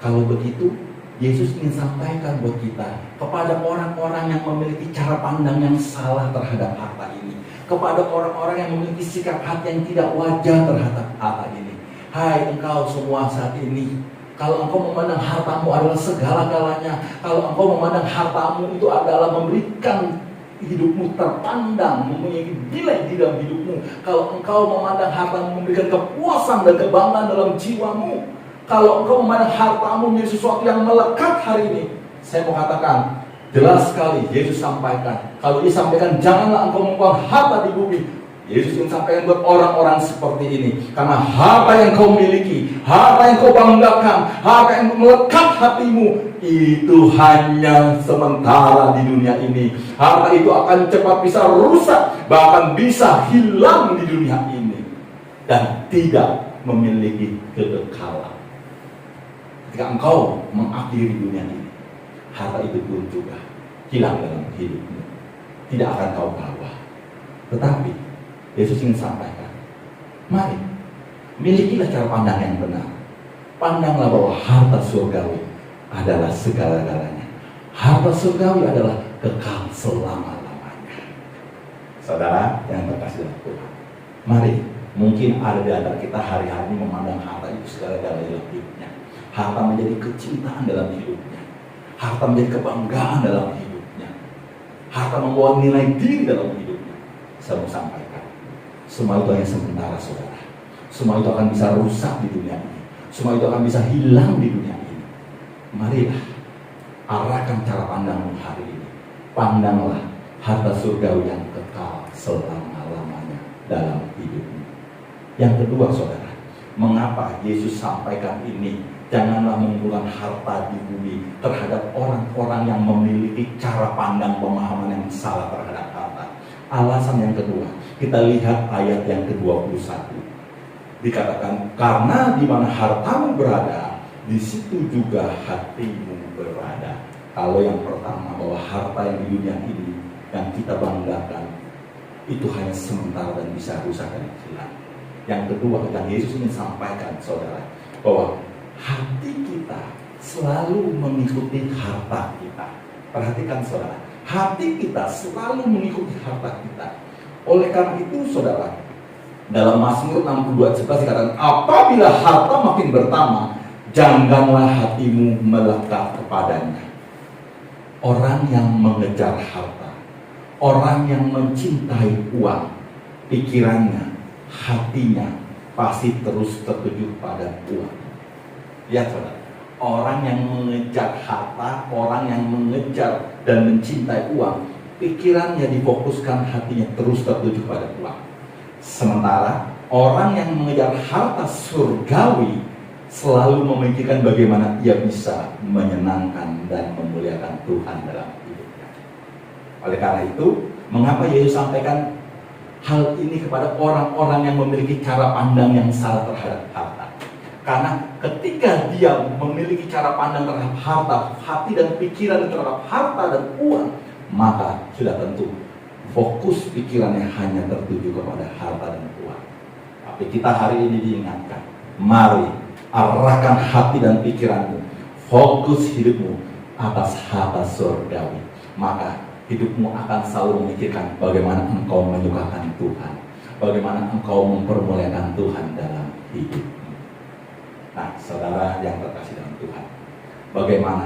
Kalau begitu, Yesus ingin sampaikan buat kita, kepada orang-orang yang memiliki cara pandang yang salah terhadap harta ini, kepada orang-orang yang memiliki sikap hati yang tidak wajar terhadap harta ini. Hai engkau semua saat ini, kalau engkau memandang hartamu adalah segala-galanya, kalau engkau memandang hartamu itu adalah memberikan hidupmu terpandang, mempunyai nilai di dalam hidupmu, kalau engkau memandang hartamu memberikan kepuasan dan kebanggaan dalam jiwamu, kalau engkau memandang hartamu menjadi sesuatu yang melekat hari ini, saya mau katakan jelas sekali Yesus sampaikan, kalau dia sampaikan janganlah engkau mengumpulkan harta di bumi, Yesus ingin sampaikan buat orang-orang seperti ini, karena harta yang kau miliki, harta yang kau banggakan, harta yang melekat hatimu, itu hanya sementara di dunia ini. Harta itu akan cepat bisa rusak, bahkan bisa hilang di dunia ini, dan tidak memiliki kekekalan. Ketika engkau mengakhiri dunia ini, harta itu pun juga hilang dalam hidupmu, tidak akan kau bawa. Tetapi Yesus ingin sampaikan, mari milikilah cara pandang yang benar. Pandanglah bahwa harta surgawi adalah segala-galanya. Harta surgawi adalah kekal selama-lamanya. Saudara yang terkasih dalam Tuhan, mari, mungkin ada di antara kita hari-hari memandang harta itu segala-galanya dalam hidupnya. Harta menjadi kecintaan dalam hidupnya, harta menjadi kebanggaan dalam hidupnya, harta membawa nilai diri dalam hidupnya. Saya mau sampaikan, semua itu hanya sementara, saudara. Semua itu akan bisa rusak di dunia ini, semua itu akan bisa hilang di dunia ini. Marilah arahkan cara pandangmu hari ini. Pandanglah harta surgawi yang kekal selama-lamanya dalam hidupmu. Yang kedua, saudara, mengapa Yesus sampaikan ini? Janganlah mengumpulkan harta di bumi terhadap orang-orang yang memiliki cara pandang pemahaman yang salah terhadap harta. Alasan yang kedua, kita lihat ayat yang ke-21. Dikatakan, karena di mana hartamu berada, di situ juga hatimu berada. Kalau yang pertama, bahwa harta yang di dunia ini yang kita banggakan itu hanya sementara dan bisa rusak dan hilang. Yang kedua, yang Yesus ingin sampaikan, saudara, bahwa hati kita selalu mengikuti harta kita. Perhatikan, saudara, hati kita selalu mengikuti harta kita. Oleh karena itu, saudara, Dalam Mazmur 62:11 dikatakan, apabila harta makin bertambah, janganlah hatimu melekat kepadanya. Orang yang mengejar harta, orang yang mencintai uang, pikirannya, hatinya pasti terus tertuju pada uang. Lihat saudara, orang yang mengejar harta, orang yang mengejar dan mencintai uang, pikirannya difokuskan, hatinya terus tertuju pada uang. Sementara orang yang mengejar harta surgawi selalu memikirkan bagaimana ia bisa menyenangkan dan memuliakan Tuhan dalam hidupnya. Oleh karena itu, mengapa Yesus sampaikan hal ini kepada orang-orang yang memiliki cara pandang yang salah terhadap harta? Karena ketika dia memiliki cara pandang terhadap harta, hati dan pikiran terhadap harta dan uang, maka sudah tentu fokus pikirannya hanya tertuju kepada harta dan uang. Tapi kita hari ini diingatkan, mari arahkan hati dan pikiranmu, fokus hidupmu atas harta surgawi. Maka hidupmu akan selalu memikirkan bagaimana engkau menyukakan Tuhan, bagaimana engkau mempermuliakan Tuhan dalam hidupmu. Nah, saudara yang terkasih dalam Tuhan, bagaimana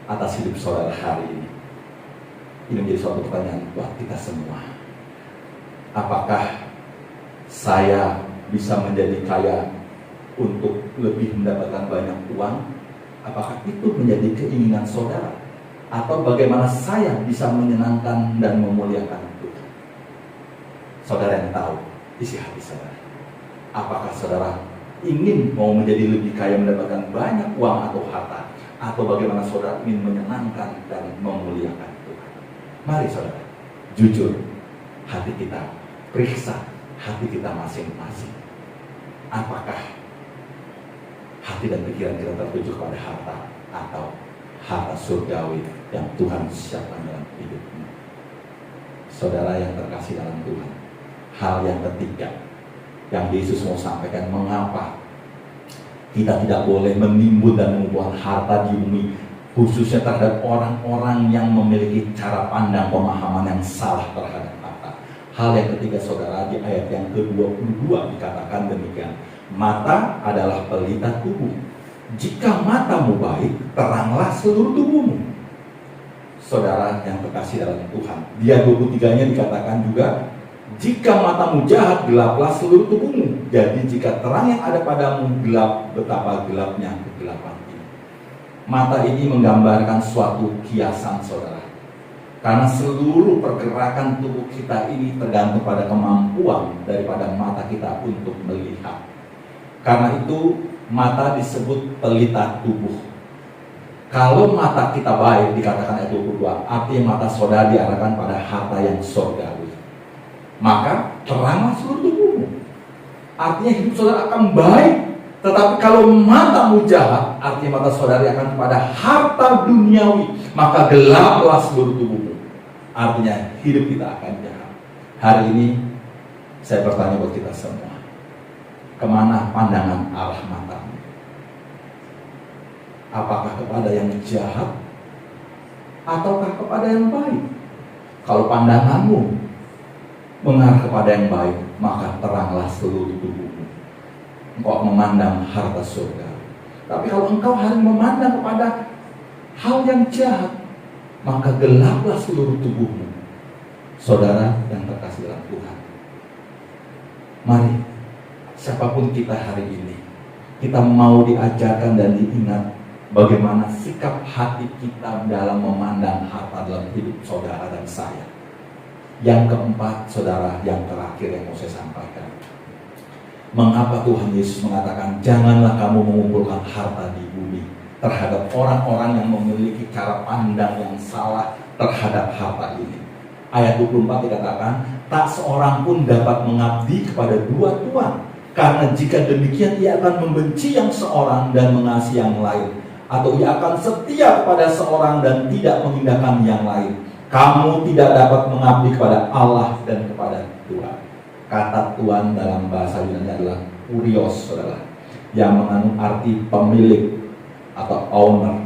atas hidup saudara hari ini? Ini menjadi suatu pertanyaan buat kita semua. Apakah saya bisa menjadi kaya untuk lebih mendapatkan banyak uang? Apakah itu menjadi keinginan saudara? Atau bagaimana saya bisa menyenangkan dan memuliakan Tuhan? Saudara yang tahu isi hati saudara. Apakah saudara ingin mau menjadi lebih kaya, mendapatkan banyak uang atau harta? Atau bagaimana saudara ingin menyenangkan dan memuliakan Tuhan? Mari saudara, jujur hati kita, periksa hati kita masing-masing. Apakah hati dan pikiran kita tertuju kepada harta atau harta surgawi yang Tuhan siapkan dalam hidupmu? Saudara yang terkasih dalam Tuhan, hal yang ketiga yang Yesus mau sampaikan, mengapa kita tidak boleh menimbun dan membuat harta di bumi, khususnya terhadap orang-orang yang memiliki cara pandang pemahaman yang salah terhadap harta. Hal yang ketiga saudara, di ayat yang ke-22 dikatakan demikian, mata adalah pelita tubuh. Jika matamu baik, teranglah seluruh tubuhmu. Saudara yang terkasih dalam Tuhan, di ayat 23-nya dikatakan juga, jika matamu jahat, gelaplah seluruh tubuhmu. Jadi jika terang yang ada padamu gelap, betapa gelapnya kegelapan ini. Mata ini menggambarkan suatu kiasan saudara. Karena seluruh pergerakan tubuh kita ini tergantung pada kemampuan daripada mata kita untuk melihat. Karena itu mata disebut pelita tubuh. Kalau mata kita baik, dikatakan ayat 22, artinya mata saudara diarahkan pada harta yang surgawi. Maka teranglah seluruh tubuhmu. Artinya hidup saudara akan baik. Tetapi kalau matamu jahat, artinya mata saudara akan pada harta duniawi, maka gelaplah seluruh tubuhmu. Artinya hidup kita akan jahat. Hari ini saya bertanya buat kita semua, kemana pandangan arah matamu? Apakah kepada yang jahat ataukah kepada yang baik? Kalau pandanganmu mengarah kepada yang baik, maka teranglah seluruh tubuhmu. Engkau memandang harta surga. Tapi kalau engkau hanya memandang kepada hal yang jahat, maka gelaplah seluruh tubuhmu. Saudara yang terkasih dalam Tuhan, mari siapapun kita hari ini, kita mau diajarkan dan diingat bagaimana sikap hati kita dalam memandang harta dalam hidup saudara dan saya. Yang keempat, saudara, yang terakhir yang mau saya sampaikan, mengapa Tuhan Yesus mengatakan janganlah kamu mengumpulkan harta di bumi terhadap orang-orang yang memiliki cara pandang yang salah terhadap harta ini. Ayat 24 dikatakan, tak seorang pun dapat mengabdi kepada dua tuan, karena jika demikian ia akan membenci yang seorang dan mengasihi yang lain, atau ia akan setia kepada seorang dan tidak mengindahkan yang lain. Kamu tidak dapat mengabdi kepada Allah dan kepada Tuhan. Kata Tuhan dalam bahasa Yunani adalah kurios, saudara, yang mengandung arti pemilik atau owner.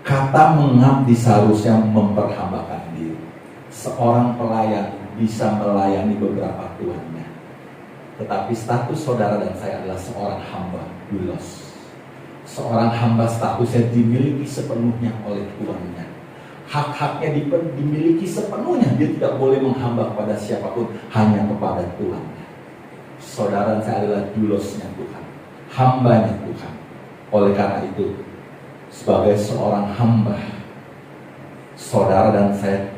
Kata mengabdi seharusnya memperhambakan diri. Seorang pelayan bisa melayani beberapa tuannya. Tetapi status saudara dan saya adalah seorang hamba, doulos. Seorang hamba statusnya dimiliki sepenuhnya oleh tuannya. Hak-haknya dimiliki sepenuhnya. Dia tidak boleh menghamba kepada siapapun, hanya kepada Tuhannya. Saudara dan saya adalah doulosnya Tuhan, hambanya Tuhan. Oleh karena itu, sebagai seorang hamba, saudara dan saya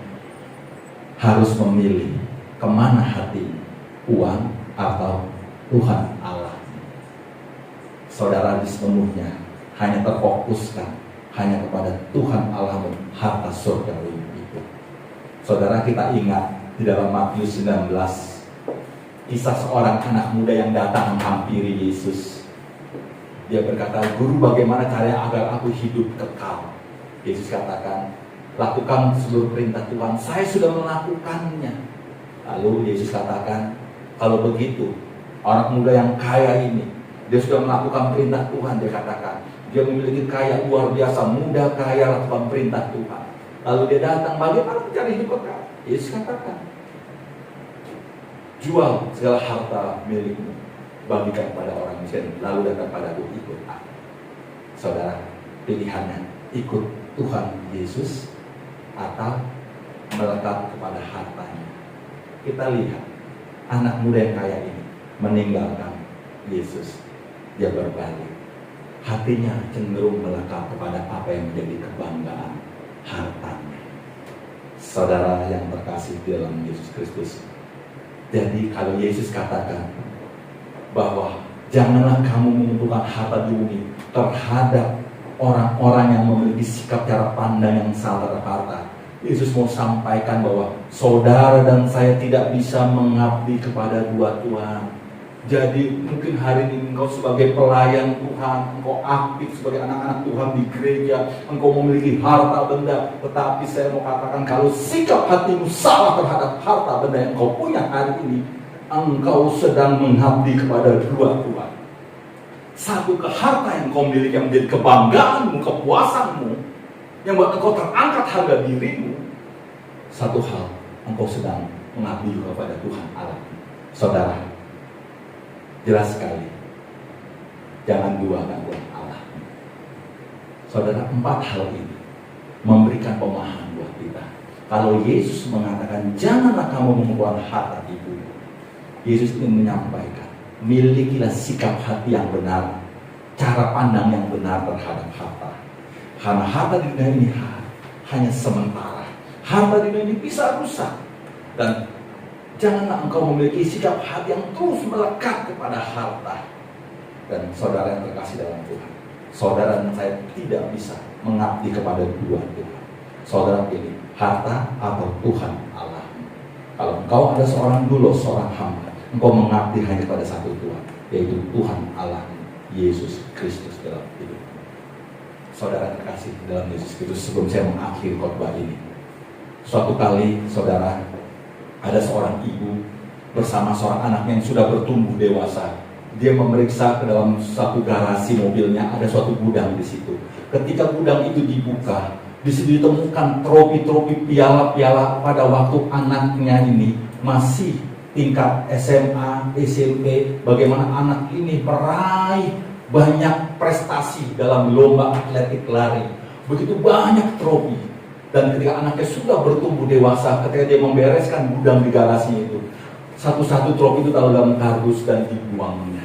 harus memilih kemana hati, uang atau Tuhan Allah. Saudara sepenuhnya hanya terfokuskan hanya kepada Tuhan Allahmu, harta surgawi itu. Saudara, kita ingat di dalam Matius 19, kisah seorang anak muda yang datang menghampiri Yesus. Dia berkata, "Guru, bagaimana caranya agar aku hidup kekal?" Yesus katakan, "Lakukan seluruh perintah Tuhan." "Saya sudah melakukannya." Lalu Yesus katakan, "Kalau begitu, orang muda yang kaya ini, dia sudah melakukan perintah Tuhan." Dia katakan, dia memiliki kaya luar biasa, muda kaya lakukan perintah Tuhan. Lalu dia datang, "Bagaimana mencari hidup kekal?" Yesus katakan, "Jual segala harta milikmu, bagikan pada orang miskin, lalu datang padaku, ikut aku." Saudara, pilihannya ikut Tuhan Yesus atau melekat kepada hartanya. Kita lihat anak muda yang kaya ini meninggalkan Yesus. Dia berbalik, hatinya cenderung melekat kepada apa yang menjadi kebanggaan, hartanya. Saudara yang terkasih di dalam Yesus Kristus, jadi kalau Yesus katakan bahwa janganlah kamu mengumpulkan harta di bumi terhadap orang-orang yang memiliki sikap cara pandang yang salah terhadap harta, Yesus mau sampaikan bahwa saudara dan saya tidak bisa mengabdi kepada dua Tuhan. Jadi mungkin hari ini engkau sebagai pelayan Tuhan, engkau aktif sebagai anak-anak Tuhan di gereja, engkau memiliki harta benda. Tetapi saya mau katakan, kalau sikap hatimu salah terhadap harta benda yang engkau punya hari ini, engkau sedang mengabdi kepada dua Tuhan. Satu, ke harta yang engkau miliki yang menjadi kebanggaanmu, kepuasanmu, yang buat engkau terangkat harga dirimu. Satu hal, engkau sedang mengabdi juga kepada Tuhan Allah. Saudara, jelas sekali, jangan duakan Tuhan Allah. Saudara, 4 hal ini memberikan pemahaman buat kita. Kalau Yesus mengatakan janganlah kamu mengumpulkan harta di bumi, Yesus ingin menyampaikan, milikilah sikap hati yang benar, cara pandang yang benar terhadap harta. Karena harta di dunia ini hanya sementara. Harta di dunia ini bisa rusak. Dan janganlah engkau memiliki sikap hati yang terus melekat kepada harta. Dan saudara yang terkasih dalam Tuhan, saudara dan saya tidak bisa mengabdi kepada dua Tuhan. Saudara pilih harta atau Tuhan Allah. Kalau engkau ada seorang doulos, seorang hamba, engkau mengabdi hanya pada satu Tuhan, yaitu Tuhan Allah, Yesus Kristus dalam hidup. Saudara terkasih dalam Yesus Kristus, sebelum saya mengakhiri khotbah ini, suatu kali saudara, ada seorang ibu bersama seorang anaknya yang sudah bertumbuh dewasa. Dia memeriksa ke dalam satu garasi mobilnya, ada suatu gudang di situ. Ketika gudang itu dibuka, di situ ditemukan trofi-trofi, piala-piala pada waktu anaknya ini masih tingkat SMA, SMP. Bagaimana anak ini meraih banyak prestasi dalam lomba atletik lari. Begitu banyak trofi. Dan ketika anaknya sudah bertumbuh dewasa, ketika dia membereskan gudang di garasinya itu, satu-satu trofi itu taruh dalam kardus dan dibuangnya.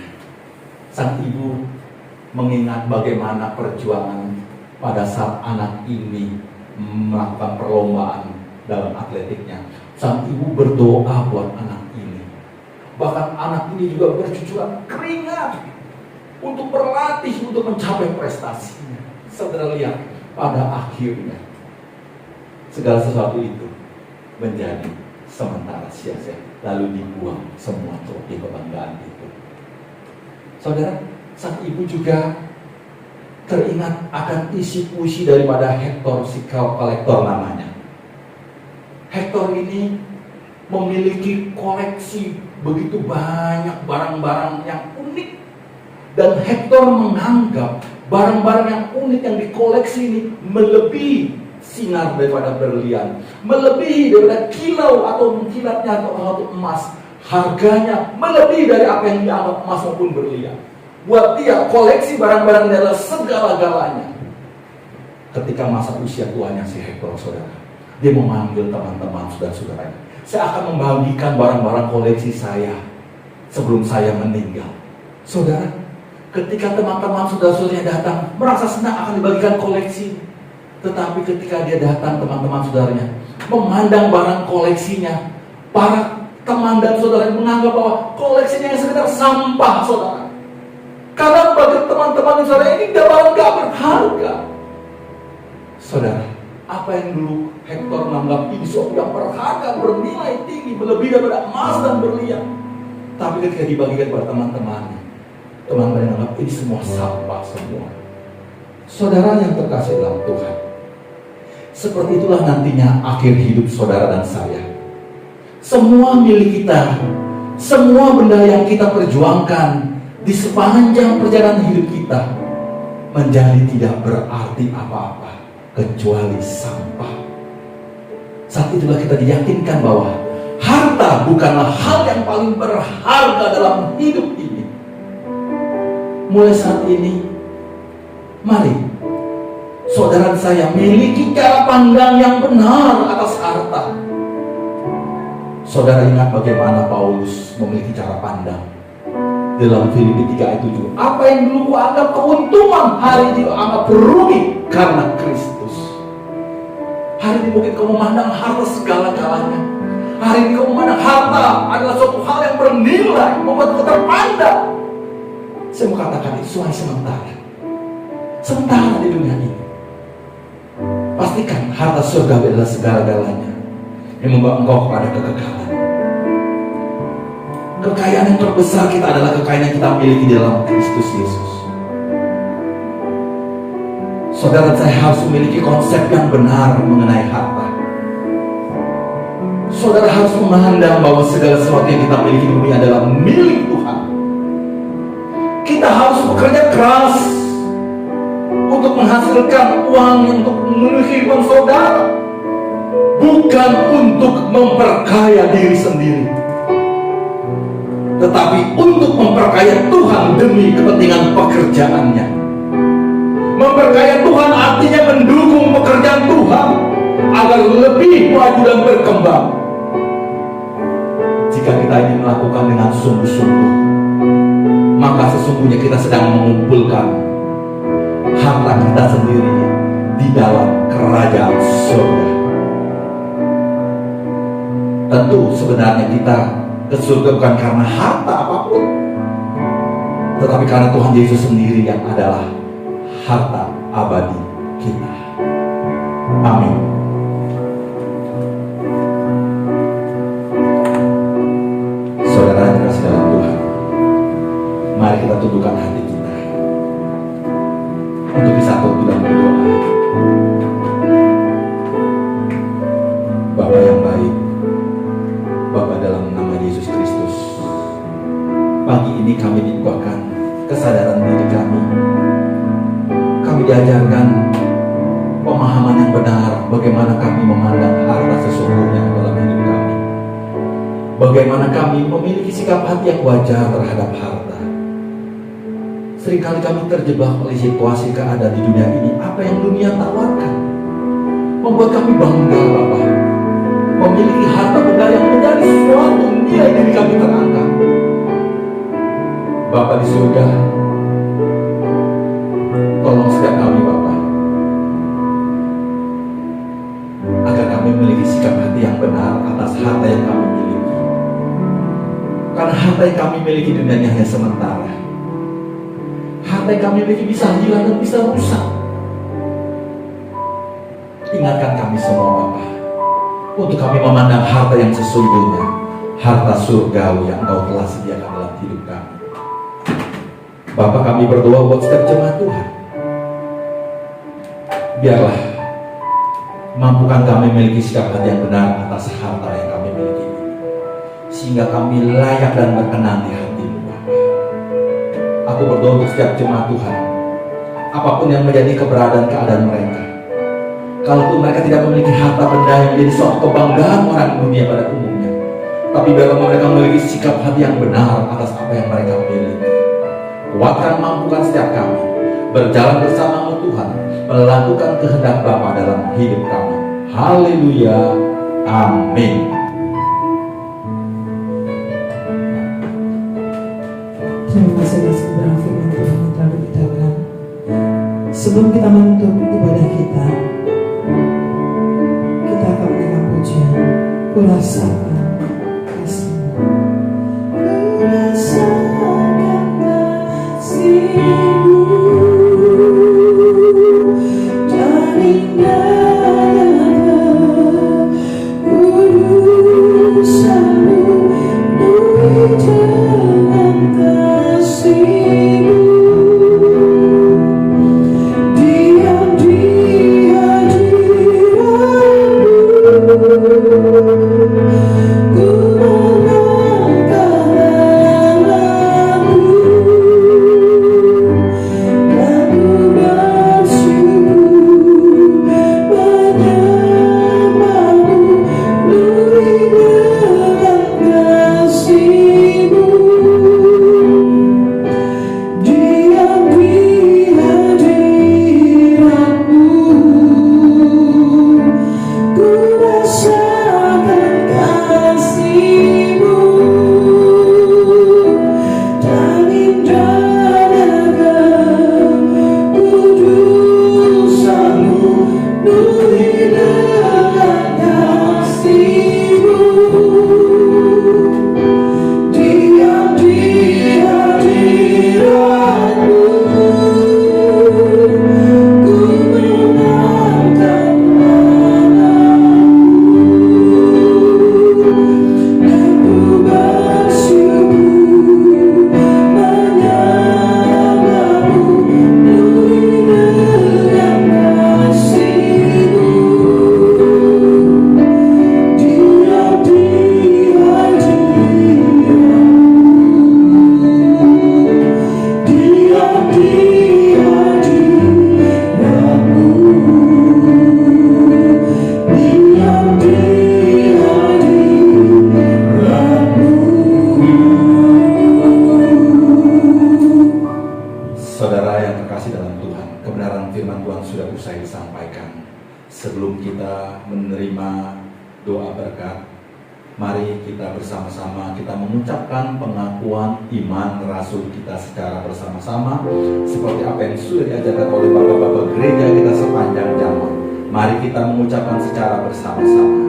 Sang ibu mengingat bagaimana perjuangan pada saat anak ini melakukan perlombaan dalam atletiknya. Sang ibu berdoa buat anak ini. Bahkan anak ini juga bercucuran keringat untuk berlatih, untuk mencapai prestasinya. Saudara lihat, pada akhirnya segala sesuatu itu menjadi sementara sia-sia, lalu dibuang semua trofi kebanggaan itu. Saudara, sang ibu juga teringat akan isi puisi daripada Hector, si kolektor namanya. Hector ini memiliki koleksi begitu banyak barang-barang yang unik, dan Hector menganggap barang-barang yang unik yang dikoleksi ini melebihi sinar daripada berlian, melebihi daripada kilau atau mengkilatnya atau emas. harganya melebihi dari apa yang dianggap emas maupun berlian. Buat dia, koleksi barang-barang ini adalah segala-galanya. Ketika masa usia tuanya si Hector, saudara, dia memanggil teman-teman saudara-saudaranya. Saya akan membagikan barang-barang koleksi saya sebelum saya meninggal. Saudara, ketika teman-teman saudara-saudaranya datang, merasa senang akan dibagikan koleksi. Tetapi ketika dia datang, teman-teman saudaranya memandang barang koleksinya, para teman dan saudara menganggap bahwa koleksinya yang sekedar sampah, saudara. Karena bagi teman-teman saudara ini barang gak berharga. Saudara, apa yang dulu Hector menganggap ini sesuatu yang berharga, bernilai tinggi, melebihi daripada emas dan berlian, tapi ketika dibagikan kepada teman-temannya, teman-teman menganggap ini semua sampah semua. Saudara yang terkasih dalam Tuhan, seperti itulah nantinya akhir hidup saudara dan saya. Semua milik kita, semua benda yang kita perjuangkan di sepanjang perjalanan hidup kita menjadi tidak berarti apa-apa kecuali sampah. Saat itulah kita diyakinkan bahwa harta bukanlah hal yang paling berharga dalam hidup ini. Mulai saat ini, mari saudara saya miliki cara pandang yang benar atas harta. Saudara ingat bagaimana Paulus memiliki cara pandang dalam Filipi 3 ayat 7. Apa yang dulu kuanggap keuntungan, hari ini anggap rugi karena Kristus. Hari ini mungkin kamu memandang harta segala-galanya. Hari ini kamu memandang harta adalah suatu hal yang bernilai, membuat kamu terpandang. Saya mau katakan itu hanya sementara. Sementara di dunia ini. Pastikan harta surga adalah segala-galanya yang membawa engkau kepada kekekalan. Kekayaan yang terbesar kita adalah kekayaan yang kita miliki dalam Kristus Yesus. Saudara, saya harus memiliki konsep yang benar mengenai harta. Saudara harus memandang bahwa segala sesuatu yang kita miliki di bumi adalah milik Tuhan. Kita harus bekerja keras untuk menghasilkan uang untuk memenuhi kehidupan saudara, bukan untuk memperkaya diri sendiri, tetapi untuk memperkaya Tuhan demi kepentingan pekerjaannya. Memperkaya Tuhan artinya mendukung pekerjaan Tuhan agar lebih maju dan berkembang. Jika kita ini melakukan dengan sungguh-sungguh, maka sesungguhnya kita sedang mengumpulkan harta kita sendiri di dalam kerajaan surga. Tentu sebenarnya kita ke surga bukan karena harta apapun, tetapi karena Tuhan Yesus sendiri yang adalah harta abadi kita. Amin. Saudara yang terkasih dalam Tuhan, mari kita tundukkan hati kita untuk bisa tunduk dan berdoa. Bapa yang baik, Bapa dalam nama Yesus Kristus, pagi ini kami dibukakan kesadaran diri kami. Kami diajarkan pemahaman yang benar bagaimana kami memandang harta sesungguhnya dalam hidup kami. Bagaimana kami memiliki sikap hati yang wajar terhadap harta. Seringkali kami terjebak oleh situasi keadaan di dunia ini. Apa yang dunia tawarkan membuat kami bangga, Bapa, memiliki harta benda yang menjadi sesuatu nilai diri kami terangkat. Bapa di surga, tolong setiap kami, Bapa, agar kami memiliki sikap hati yang benar atas harta yang kami miliki. Karena harta yang kami miliki di dunia ini hanya sementara. Harta yang kami miliki bisa hilang dan bisa rusak. Ingatkan kami semua, Bapa, untuk kami memandang harta yang sesungguhnya, harta surgawi yang Engkau telah sediakan dalam hidup kami. Bapa, kami berdoa buat setiap jemaat Tuhan. Biarlah mampukan kami memiliki sikap hati yang benar atas harta yang kami miliki ini, sehingga kami layak dan berkenan di hati-Mu, Bapa. Aku berdoa untuk setiap jemaat Tuhan, apapun yang menjadi keberadaan keadaan mereka, kalaupun mereka tidak memiliki harta benda yang menjadi suatu kebanggaan orang dunia pada umumnya, tapi biarlah mereka memiliki sikap hati yang benar atas apa yang mereka miliki. Kuatkan, mampukan setiap kami berjalan bersama Tuhan, melakukan kehendak Bapa dalam hidup kami. Haleluya, amin. Terima kasih atas kebenaran firman Tuhan yang telah diberitakan. Sebelum kita menutup ibadah kita akan menaikkan pujian. Ku rasakan kasih-Mu, ku rasakan kasih-Mu, dan indahnya kudusan-Mu, penuhi dengan kasih-Mu. Diam di Sebelum kita menerima doa berkat, mari kita bersama-sama kita mengucapkan pengakuan iman Rasul kita secara bersama-sama seperti apa yang sudah diajarkan oleh Bapak-Bapak gereja kita sepanjang zaman. Mari kita mengucapkan secara bersama-sama.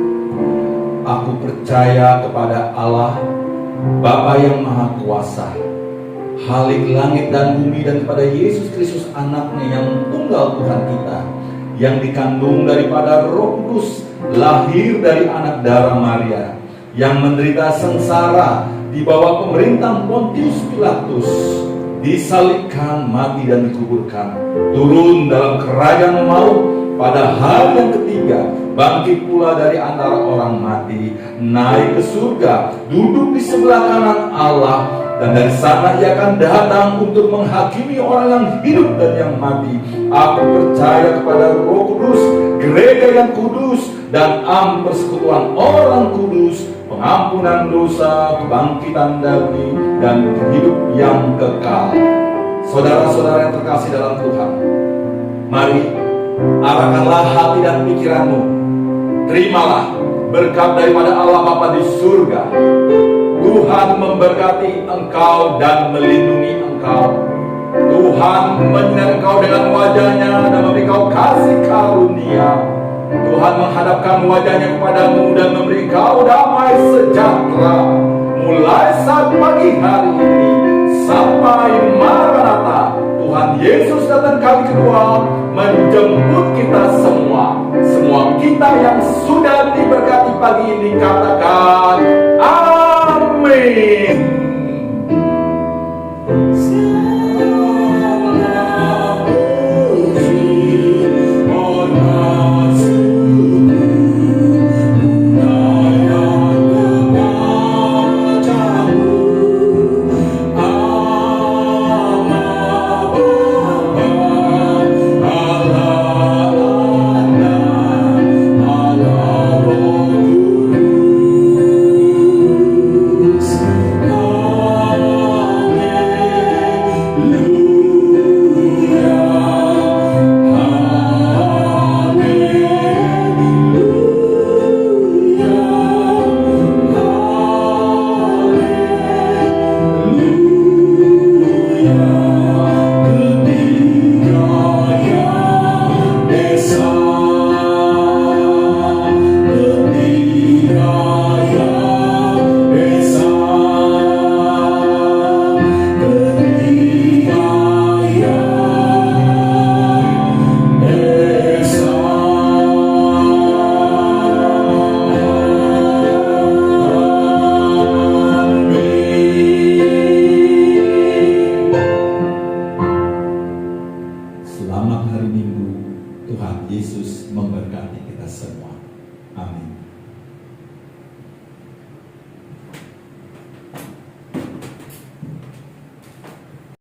Aku percaya kepada Allah, Bapa yang Maha Kuasa, Khalik langit dan bumi, dan kepada Yesus Kristus anaknya yang tunggal Tuhan kita, yang dikandung daripada Roh Kudus, lahir dari anak darah Maria, yang menderita sengsara di bawah pemerintahan Pontius Pilatus, disalibkan, mati dan dikuburkan, turun dalam kerajaan maut, pada hari yang ketiga bangkit pula dari antara orang mati, naik ke surga, duduk di sebelah kanan Allah, dan dari sana ia akan datang untuk menghakimi orang yang hidup dan yang mati. Aku percaya kepada Roh Kudus, gereja yang kudus, dan persekutuan orang kudus, pengampunan dosa, kebangkitan dari dan hidup yang kekal. Saudara-saudara yang terkasih dalam Tuhan, mari arahkanlah hati dan pikiranmu. Terimalah berkat daripada Allah Bapa di surga. Tuhan memberkati engkau dan melindungi engkau. Tuhan menyertai engkau dengan wajahnya dan memberi engkau kasih karunia. Tuhan menghadapkan wajahnya kepadamu dan memberi engkau damai sejahtera, mulai saat pagi hari ini sampai Maranatha. Tuhan Yesus datang kali kedua menjemput kita semua. Semua kita yang sudah diberkati pagi ini katakan amin. hari Minggu. Tuhan Yesus memberkati kita semua. Amin.